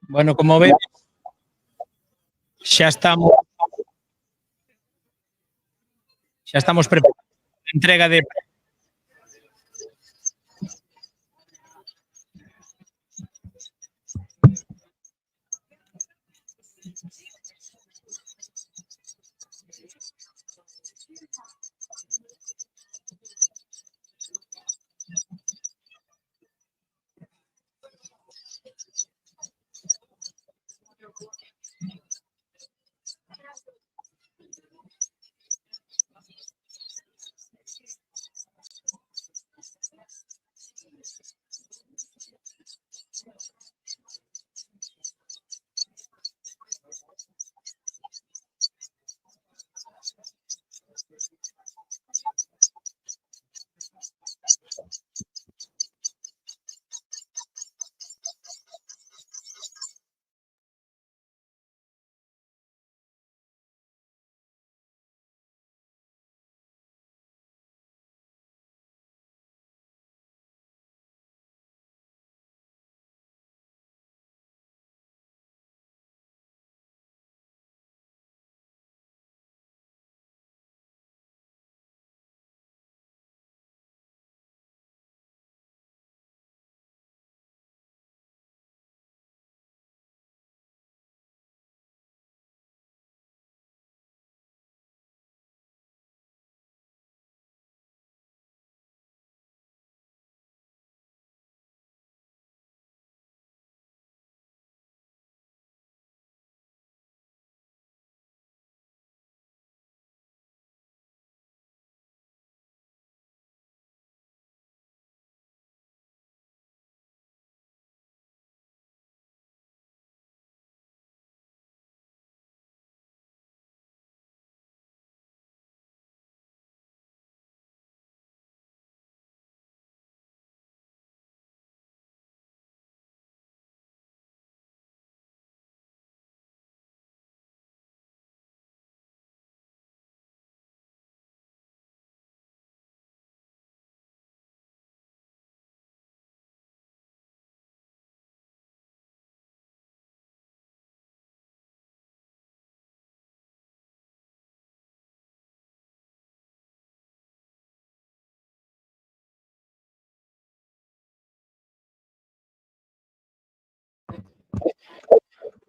Bueno, como ves, xa estamos preparados para a entrega de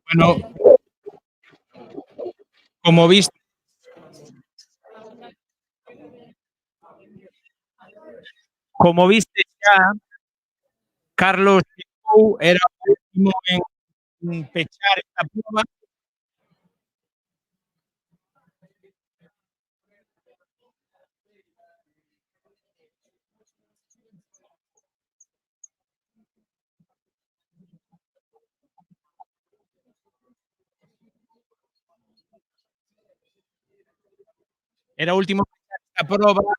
bueno, como viste xa Carlos Chepou era o último en pechar esta proba. Era o último en pechar esta proba.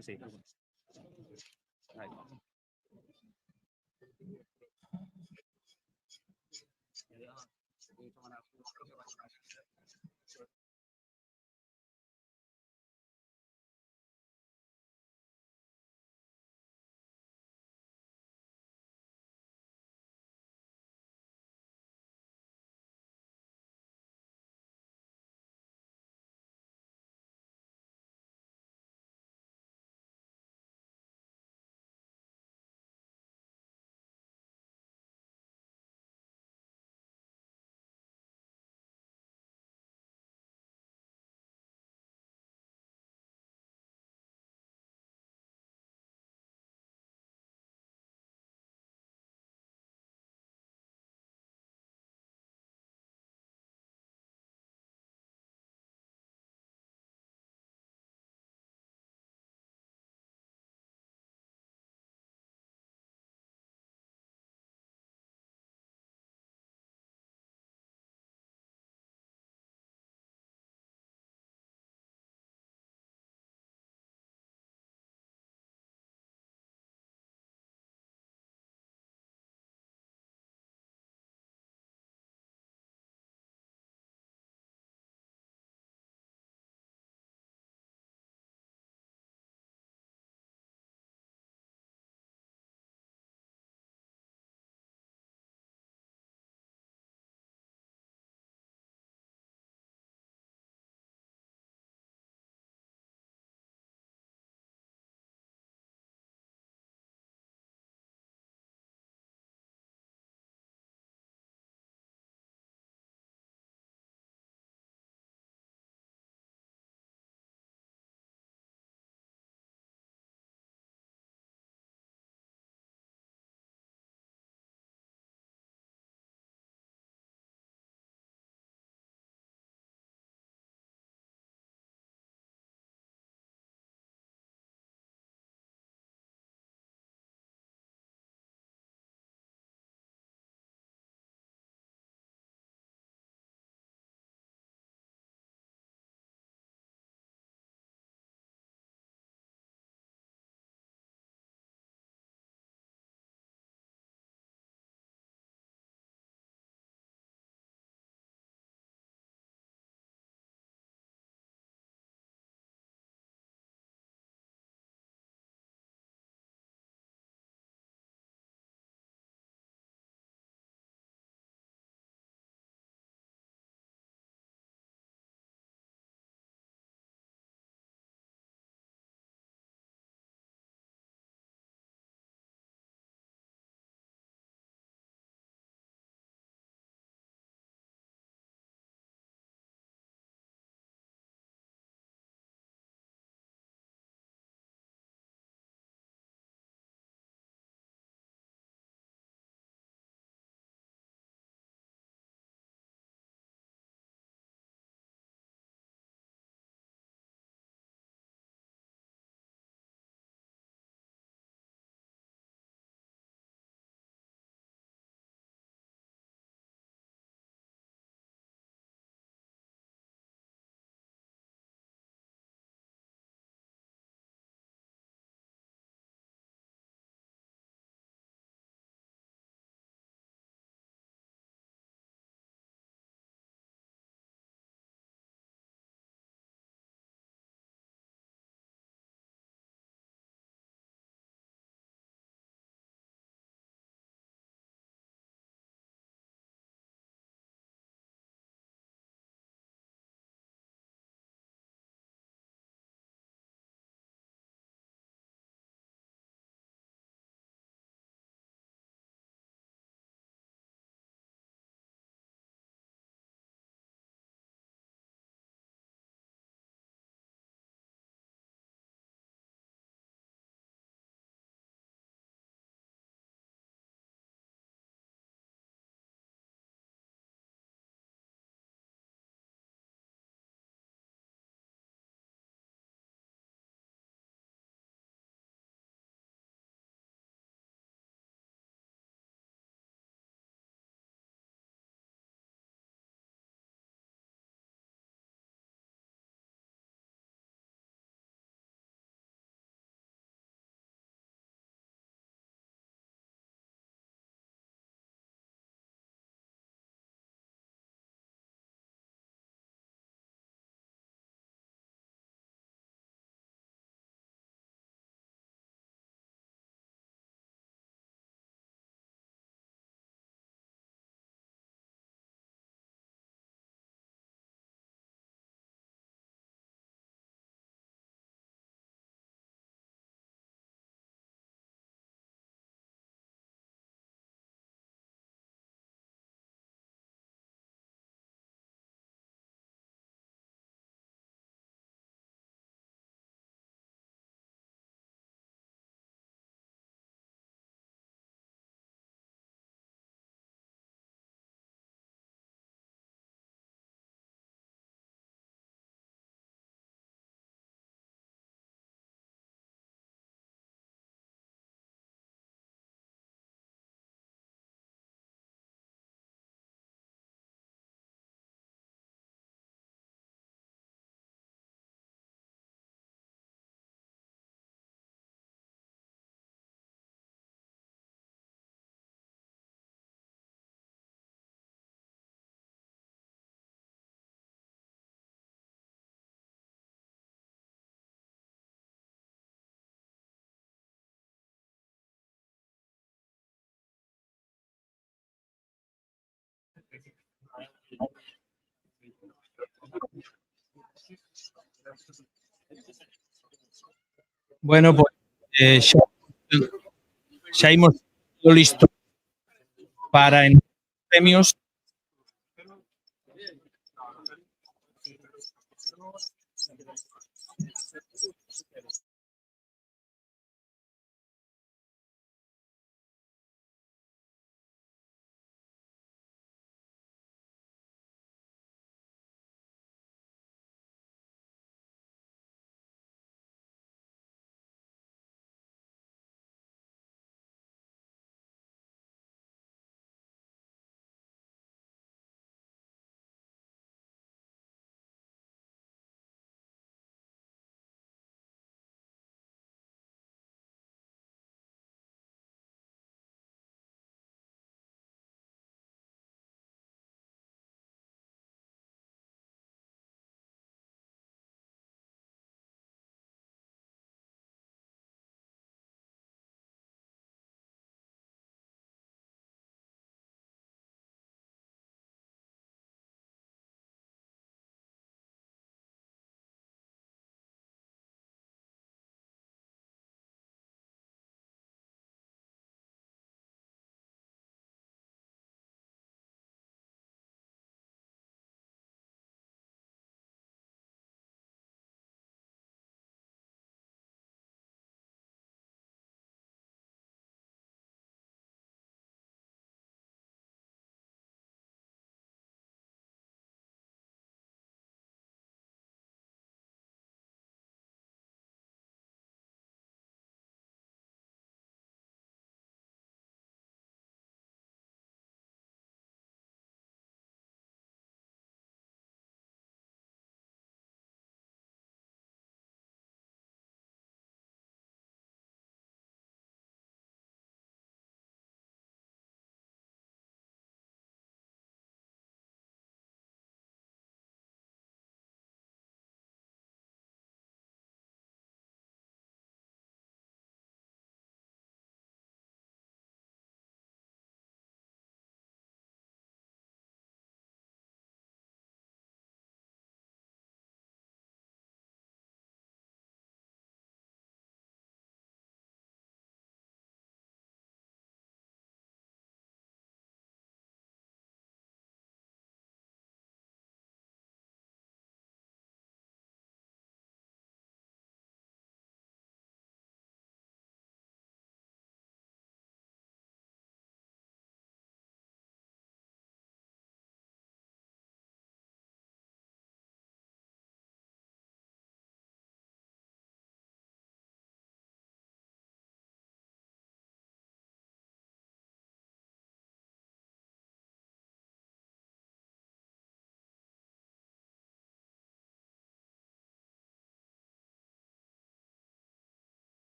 Sí. Bueno, pois xa imos todo listo para en premios.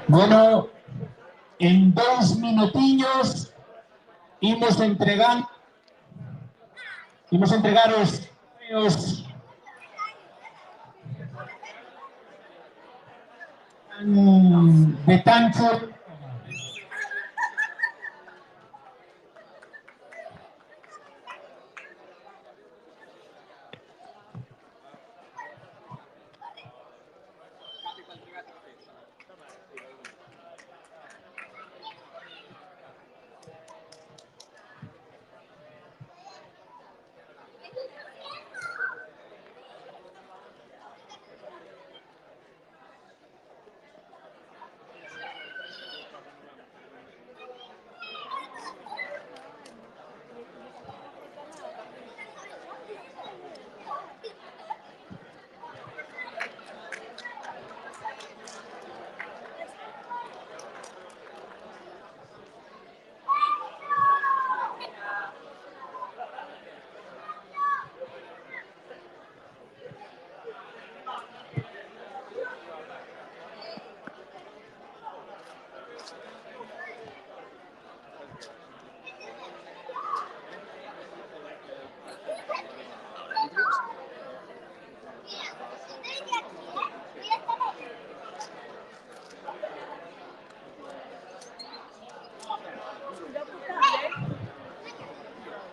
Bueno, en 2 minutillos imos entregar os trofeos de Tancho.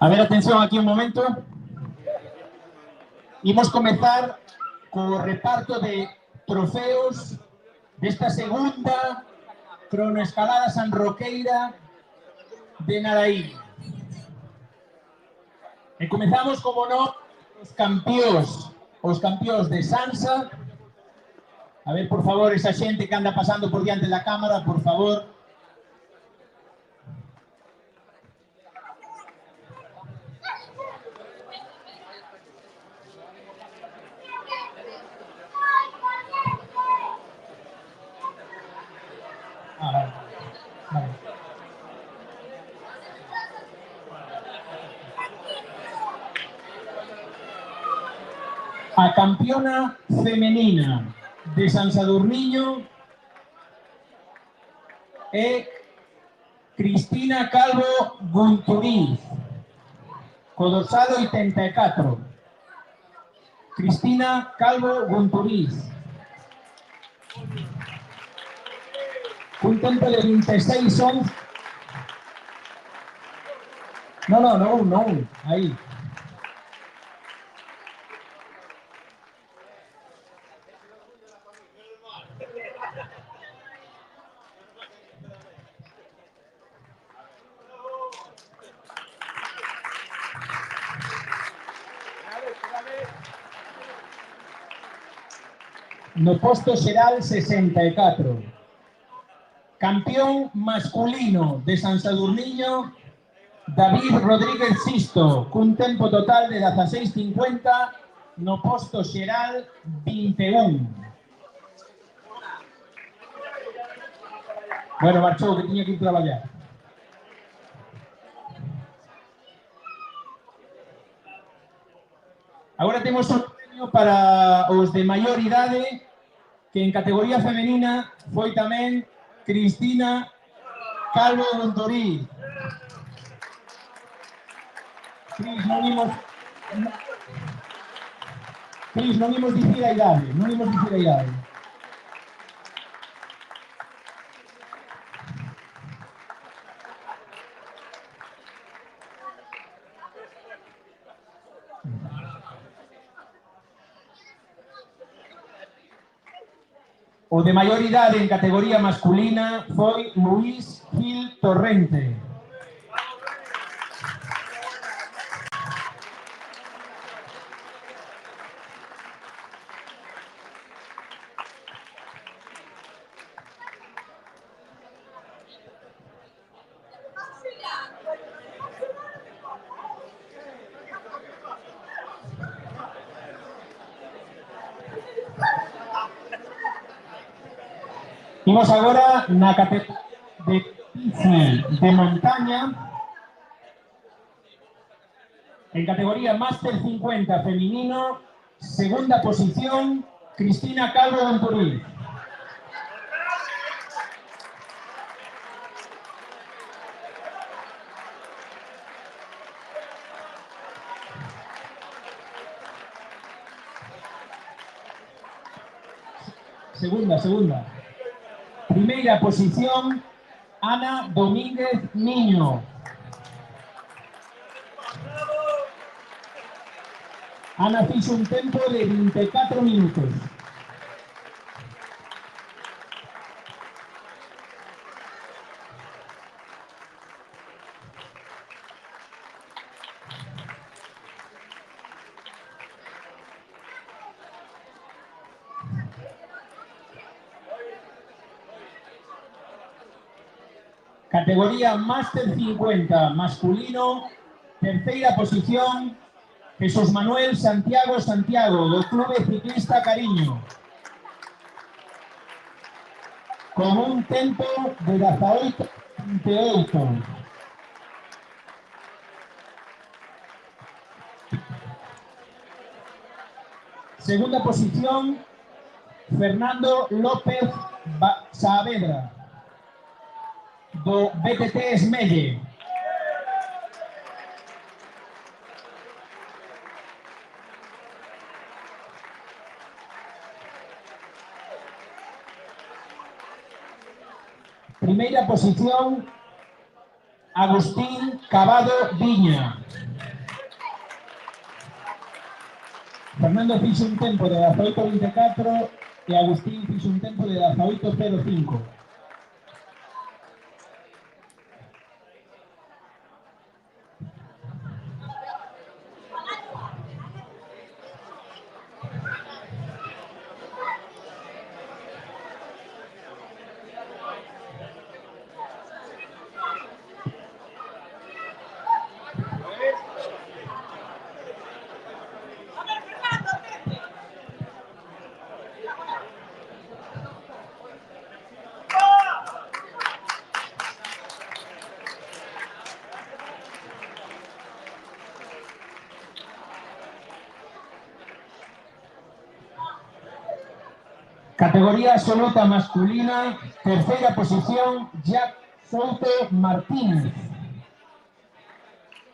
A ver, atención aquí un momento. Imos comezar co reparto de trofeos desta segunda cronoescalada sanroqueira de Naraí. E comezamos, como non, os campións de Sansa. A ver, por favor, esa xente que anda pasando por diante da cámara, por favor. A campeona femenina de San Sadurniño é Cristina Calvo Gunturiz, co dorsal 84. Cristina Calvo Gunturiz. Un tempo de 26-11. No, aí. No posto xeral 64. Campeón masculino de San Sadurniño, David Rodríguez Sisto, cun tempo total de 16:50 no posto xeral 21. Bueno, marchou, que tiña que ir traballar. Agora temos un premio para os de maior idade, que en categoría femenina foi tamén Cristina Calvo Montorí. Cris, non imos dicir a idade, non imos dicir a idade. O de maior idade en categoría masculina foi Luís Gil Torrente. Imos agora na categoría de bici de montaña. En categoría Máster 50 femenino, segunda posición, Cristina Calvo Montorí. Segunda. Primeira posición, Ana Domínguez Niño. Ana fixo un tempo de 24 minutos. Categoría Máster 50 masculino, terceira posición, Jesús Manuel Santiago do Clube Ciclista Cariño. Con un tempo de 18:28. Segunda posición, Fernando López Saavedra, do BTT Esmelle. Primeira posición, Agustín Cavado Viña. Fernando fixo un tempo de 18:24 e Agustín fixo un tempo de 18:05. Categoría absoluta masculina, terceira posición, Jack Souto Martínez.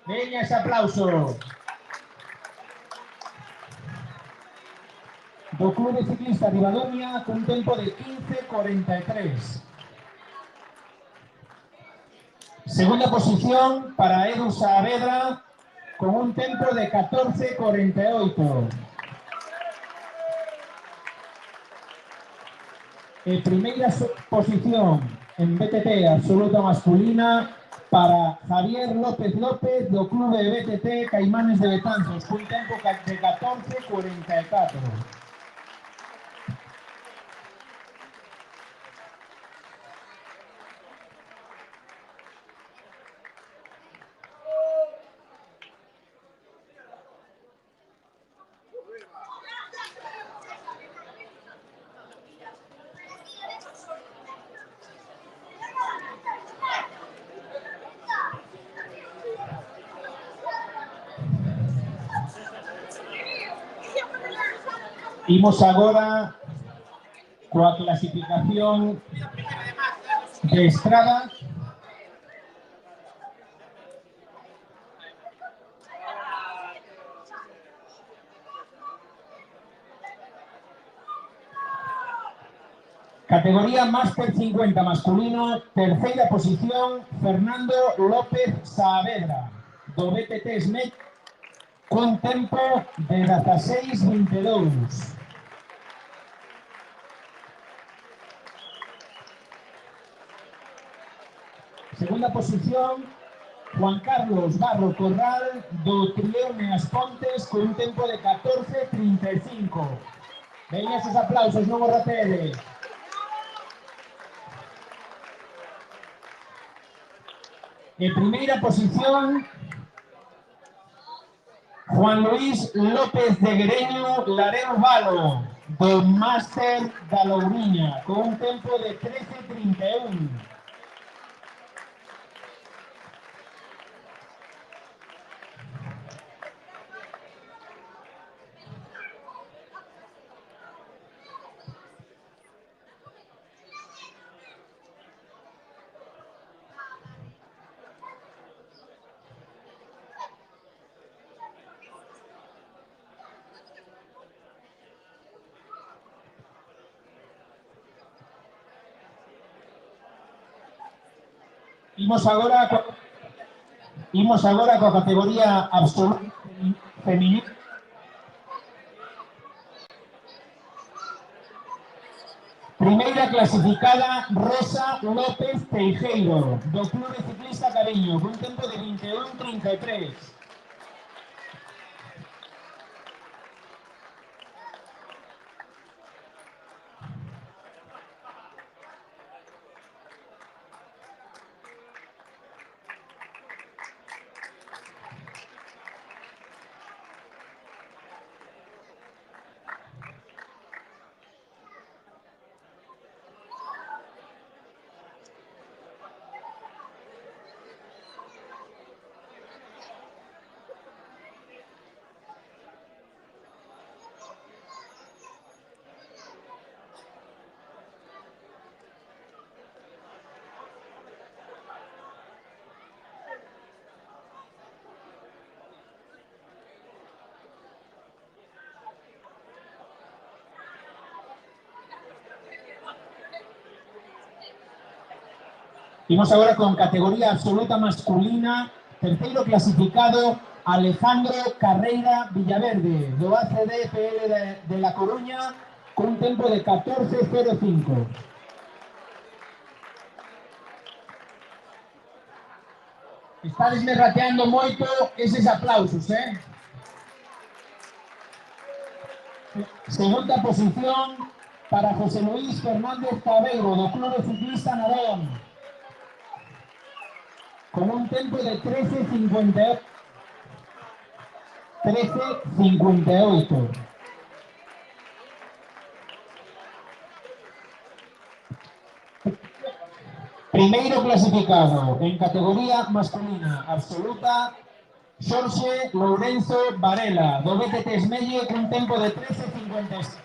Veña ese aplauso. Do Clube Ciclista Ribadumia, con tempo de 15:43. Segunda posición para Edu Saavedra, con un tempo de 14:48. Primeira posición en BTT absoluta masculina para Javier López do Clube BTT Caimanes de Betanzos, con tempo de 14:44. Imos agora coa clasificación de estrada. Categoría Máster 50 masculino, terceira posición, Fernando López Saavedra, do BTT SMEC, cun tempo de 16:22. Segunda posición, Juan Carlos Barro Corral, do Trione As Pontes, cun tempo de 14:35. Veña esos aplausos, non o rapede. En primeira posición, Juan Luis López de Guereño Lareo Valo, do Máster da Louriña, con un tempo de 13:31. Imos agora coa categoría absoluta feminina. Primeira clasificada, Rosa López Teijeiro, do Clube Ciclista Cariño, con un tempo de 21:33. Imos agora con categoría absoluta masculina, terceiro clasificado, Alejandro Carreira Villaverde, do ACDFL de La Coruña, con un tempo de 14:05. Estades me rateando moito eses aplausos, Segunda posición para José Luis Fernández Cabeiro, do Clube Ciclista Narón, con un tempo de 13:58. Primeiro clasificado en categoría masculina absoluta, Xorxe Lourenzo Varela, do BTT Esmelle, con un tempo de 13:56.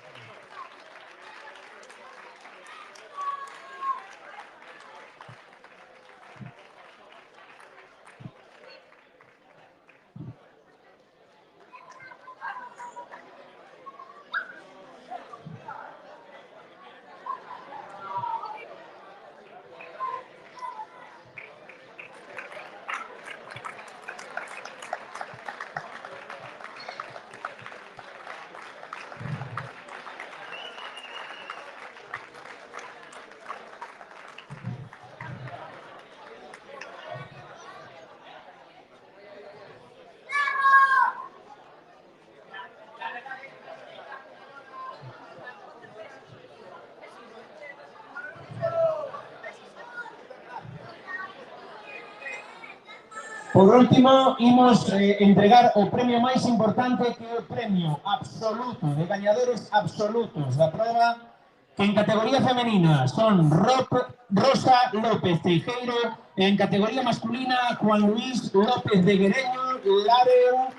Por último, imos entregar o premio máis importante, que é o premio absoluto, de gañadores absolutos da prova, que en categoría femenina son Rosa López Teijeiro, e en categoría masculina Juan Luis López de Guereño Lareo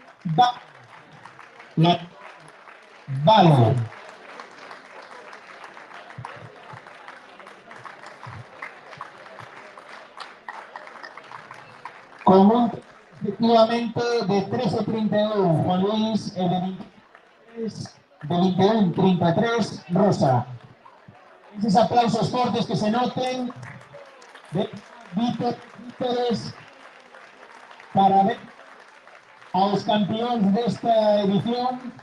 Valo. con un efectivamente de 13.31 Juan Luis, de 21.33 Rosa. Esos aplausos fuertes que se noten de vítores para ver a los campeones de esta edición.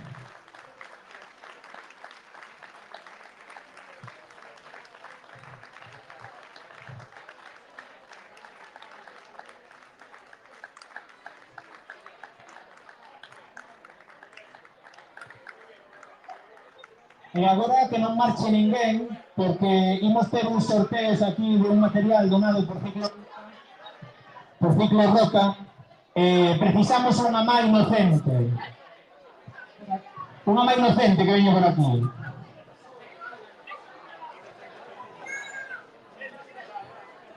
E agora que non marche ninguén, porque imos ter uns sorteos aquí de un material donado por Ciclo Roca, precisamos unha má inocente. Unha má inocente que veño por aquí.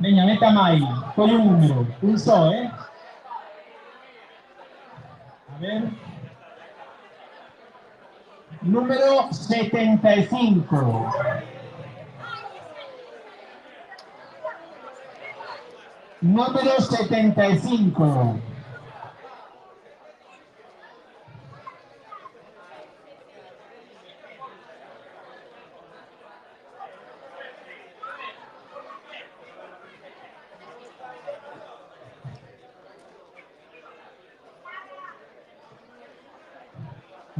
Veña, meta mai, colle un número, un só, A ver... Número 75. Número 75.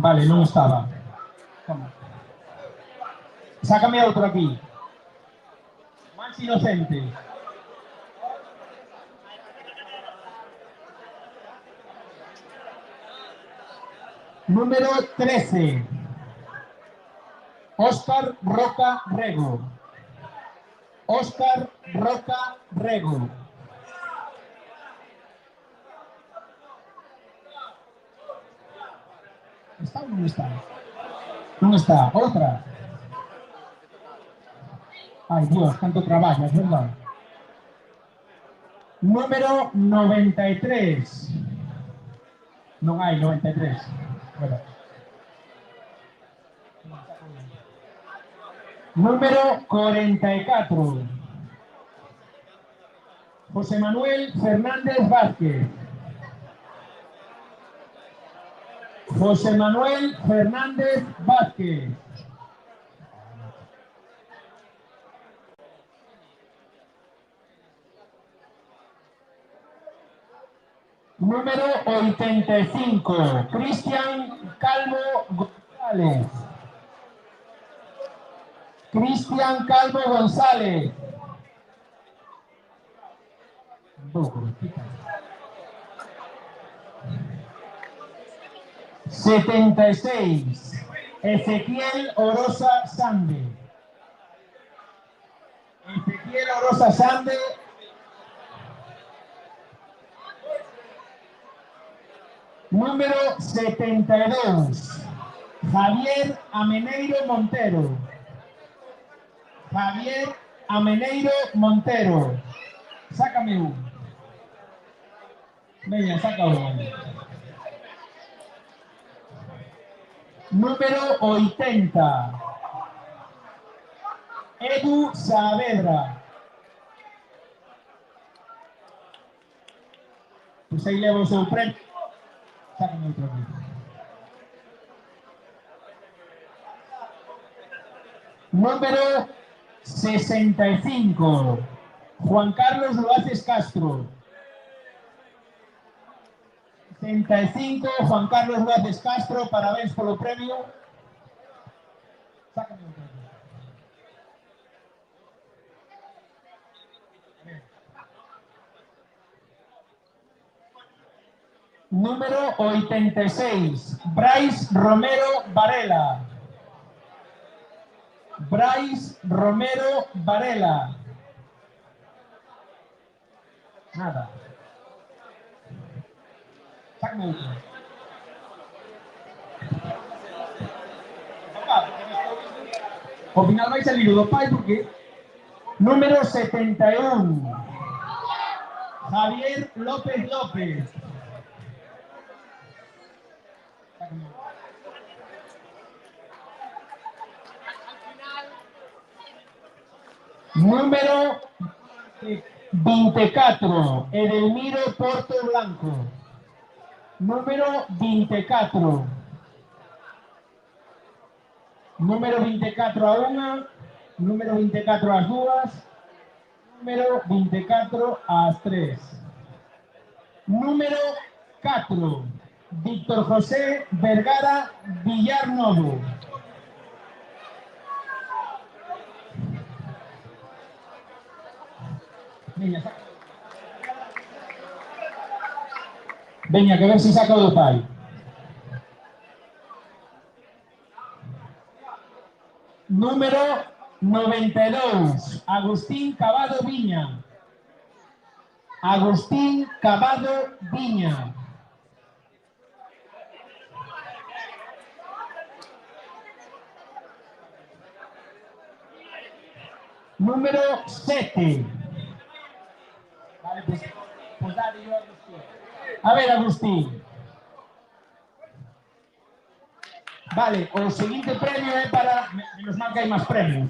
Vale, non estaba. Sácame outro aquí. Más inocente. Número 13. Óscar Roca Rego. Óscar Roca Rego. ¿Está o non está? Non está. Outra. Ay, Dios, tanto trabajo, es verdad. Número 93. No hay 93. Bueno. Número 44. José Manuel Fernández Vázquez. José Manuel Fernández Vázquez. Número 85, Cristian Calvo González. Cristian Calvo González. 76, Ezequiel Orosa Sande. Ezequiel Orosa Sande. Número 72, Javier Ameneiro Montero. Javier Ameneiro Montero. Sácame uno. Venga, saca uno. Número 80, Edu Saavedra. Pues ahí levo o seu premio. Sácame outro aquí. Número 65, Juan Carlos Loaces Castro. 65, Juan Carlos Loaces Castro, parabéns polo premio. Sácame outro aquí. Número 86, Brais Romero Varela. Brais Romero Varela. Nada. Sácame outro. Ao final vai salir o do pai porque... Número 71, Javier López López. Número 24, Edelmiro Porto Blanco. Número 24. Número 24 a una, número 24 ás dúas, número 24 ás tres. Número 4, Víctor José Vergara Villarnovo. Veña, que ver se saca o do pai. Número 92, Agustín Cabado Viña. Agustín Cabado Viña. Número 7. Vale, pues dale yo a Agustín. A ver, Agustín. Vale, o seguinte premio é para... Menos mal que hai máis premios.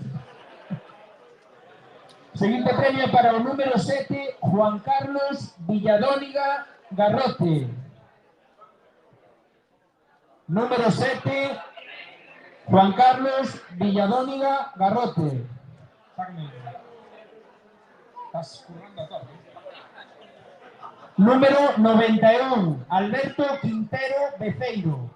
O seguinte premio é para o número 7, Juan Carlos Villadóniga Garrote. Número 7, Juan Carlos Villadóniga Garrote. Estás currando a todo. Número 91, Alberto Quintero Beceiro.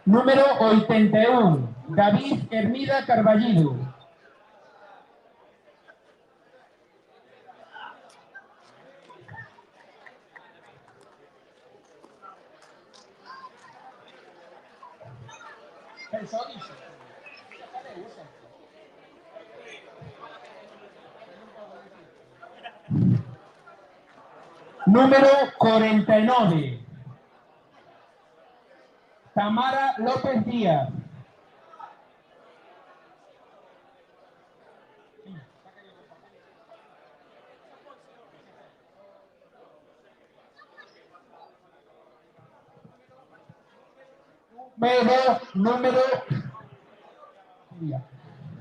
Número 81, David Hermida Carballido. Número 49, Tamara López Díaz.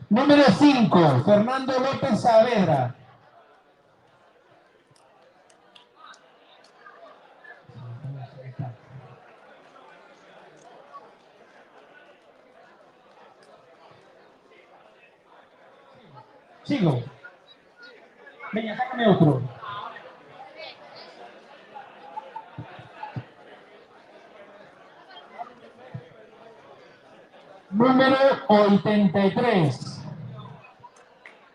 Número 5, Fernando López Saavedra. Sigo. Venga, sácame otro. Número 83.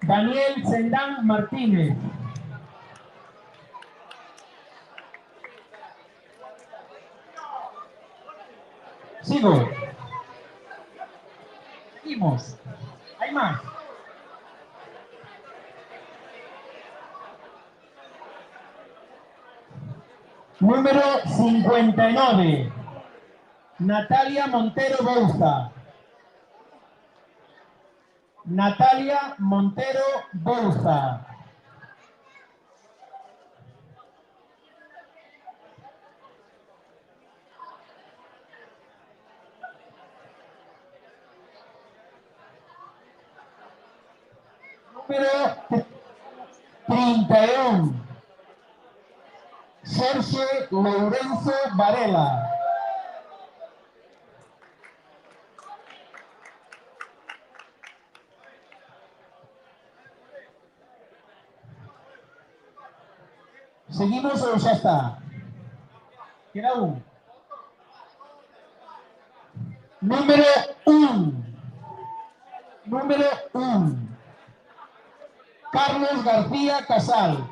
Daniel Sendán Martínez. Sigo. Seguimos. Hay más. Número 59. Natalia Montero Bouza. Natalia Montero Bouza. Número 31. Jorge Lourenço Varela. ¿Seguimos o ya está? Queda uno. Número 1. Número 1. Carlos García Casal.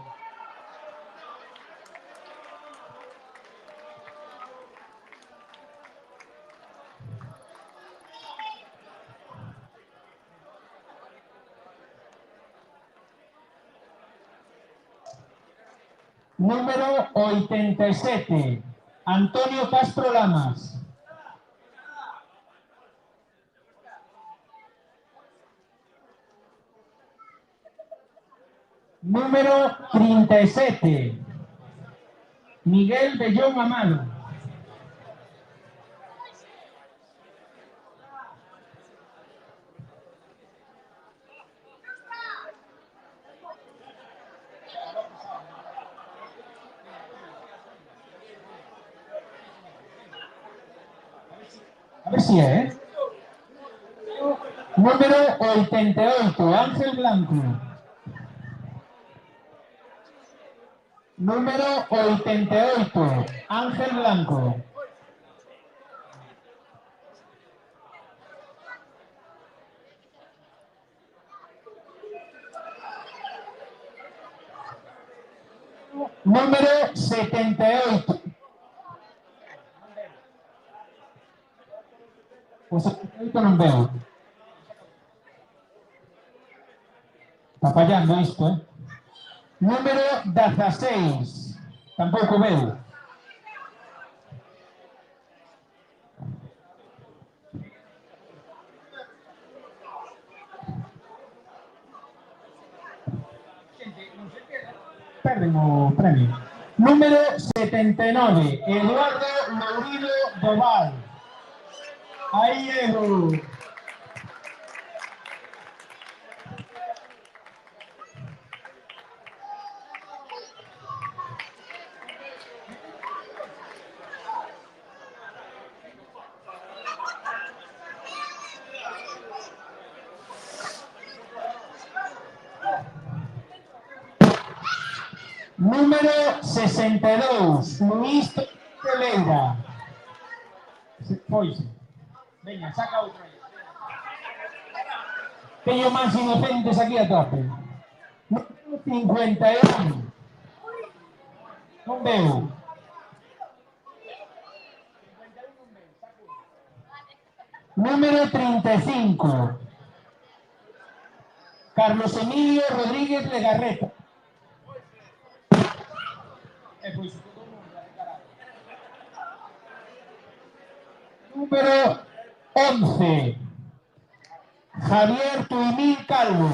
Número 87, Antonio Castro Lamas. Número 37, Miguel Bellón Amado. A ver si es, ¿eh? Número 88, Ángel Blanco. Número 88, Ángel Blanco. Número 78. O 78 non veo. Está fallando isto, ¿eh? Número 16. Tampouco veo. Perden o premio. Número 79, Eduardo Lourilo Doval. Aí, Edu. Número 62, Luís Teleira. Pois. Veña, saca outra aí. Teño máis inocentes aquí a tope. Número 51. Non veo. Número 35. Carlos Emilio Rodríguez Legarreta. Pois todo o mundo de caralho. Número 11. Javier Tuimil Calvo.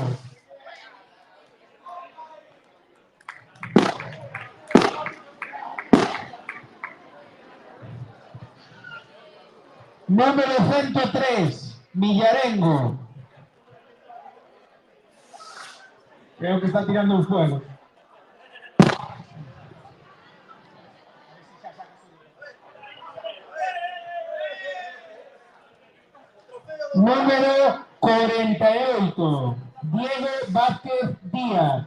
Número 103. Millarengo. Creo que está tirando un fuego. Número 48, Diego Vázquez Díaz.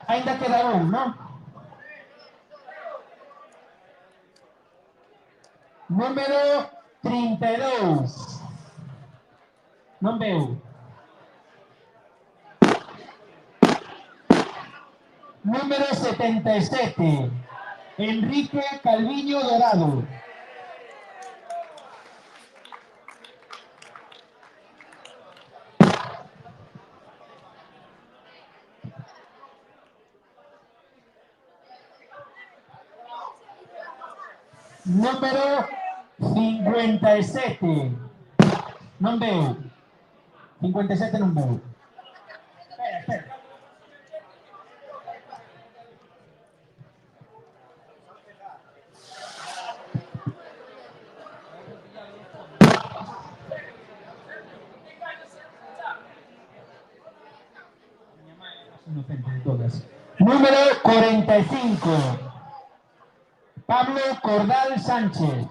Ainda queda un, ¿no? Número 32. Non veo. Número 77. Enrique Calviño Dorado. Número 57. Non veo. 57 non veo. Espera. Número 45. Pablo Cordal Sánchez.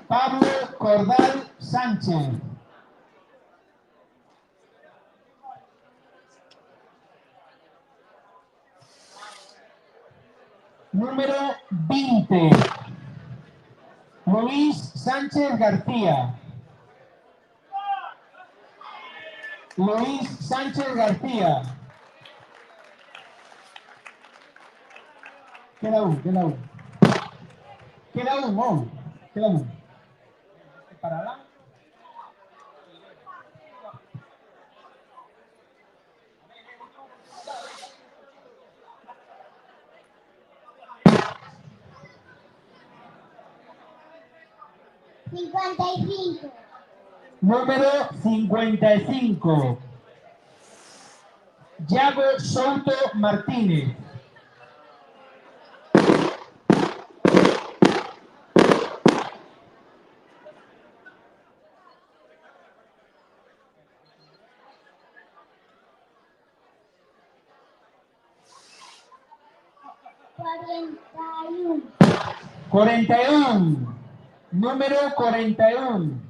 Pablo Cordal Sánchez. Número 20. Luis Sánchez García. Luis Sánchez García. Queda un. Queda un. Para lá. 55. Número 55. Yago Souto Martínez. $41. 41. Número 41.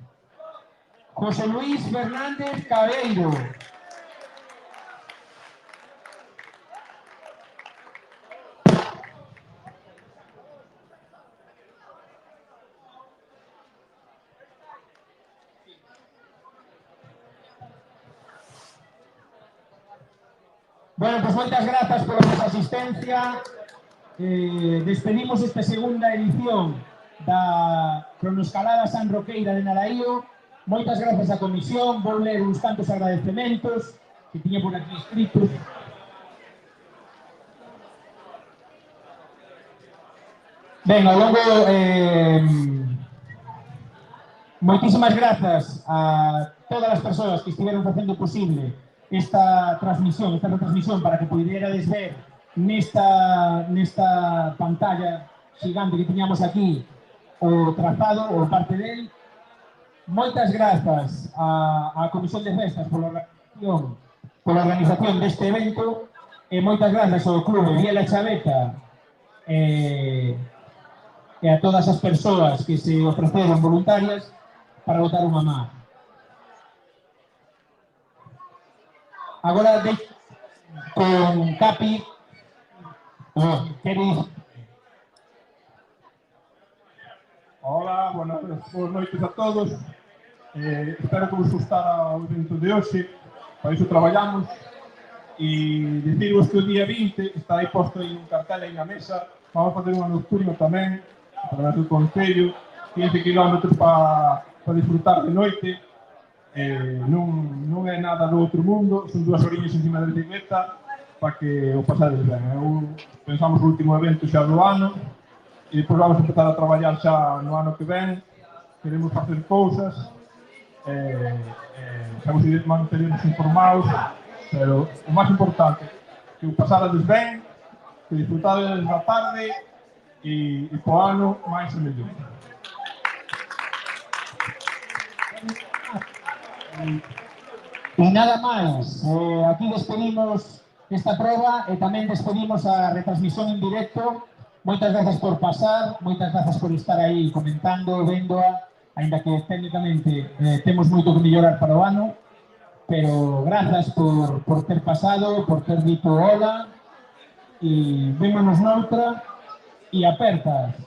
José Luis Fernández Cabeiro. Bueno, pues moitas grazas pola vosa asistencia. Despedimos esta segunda edición da Cronoescalada San Roqueira de Naraío. Moitas grazas á comisión. Vou ler uns cantos agradecementos que tiña por aquí escritos. Ben, ao longo... moitísimas grazas a todas as persoas que estiveron facendo posible esta retransmisión para que puderades ver nesta pantalla xigante que tiñamos aquí o trazado ou parte del. Moitas grazas á Comisión de Festas pola organización deste evento e moitas grazas ao Clube Viela Chaveta e a todas as persoas que se ofreceron voluntarias para botar unha má. Agora con Capi, queres... Hola, boas noites a todos. Espero que vos gustara o evento de hoxe. Para iso traballamos. E deciros que o día 20 está aí posto aí un cartel aí na mesa. Vamos a fazer unha nocturna tamén, para o Concello. 15 km para disfrutar de noite. Non é nada do outro mundo, son 2 horiñas encima da bicicleta para que o pasades ben. Pensamos o último evento xa do ano e depois vamos a empezar a traballar xa no ano que ven. Queremos facer cousas, vamos a manternos informados, pero o máis importante, que o pasades ben, que disfrutades da tarde e po ano máis e mellor. E nada máis, aquí despedimos esta proba e tamén despedimos a retransmisión en directo. Moitas grazas por pasar, moitas grazas por estar aí comentando, véndoa, aínda que técnicamente temos moito que mellorar para o ano, pero grazas por ter pasado, por ter dito hola, e vémonos noutra, e apertas.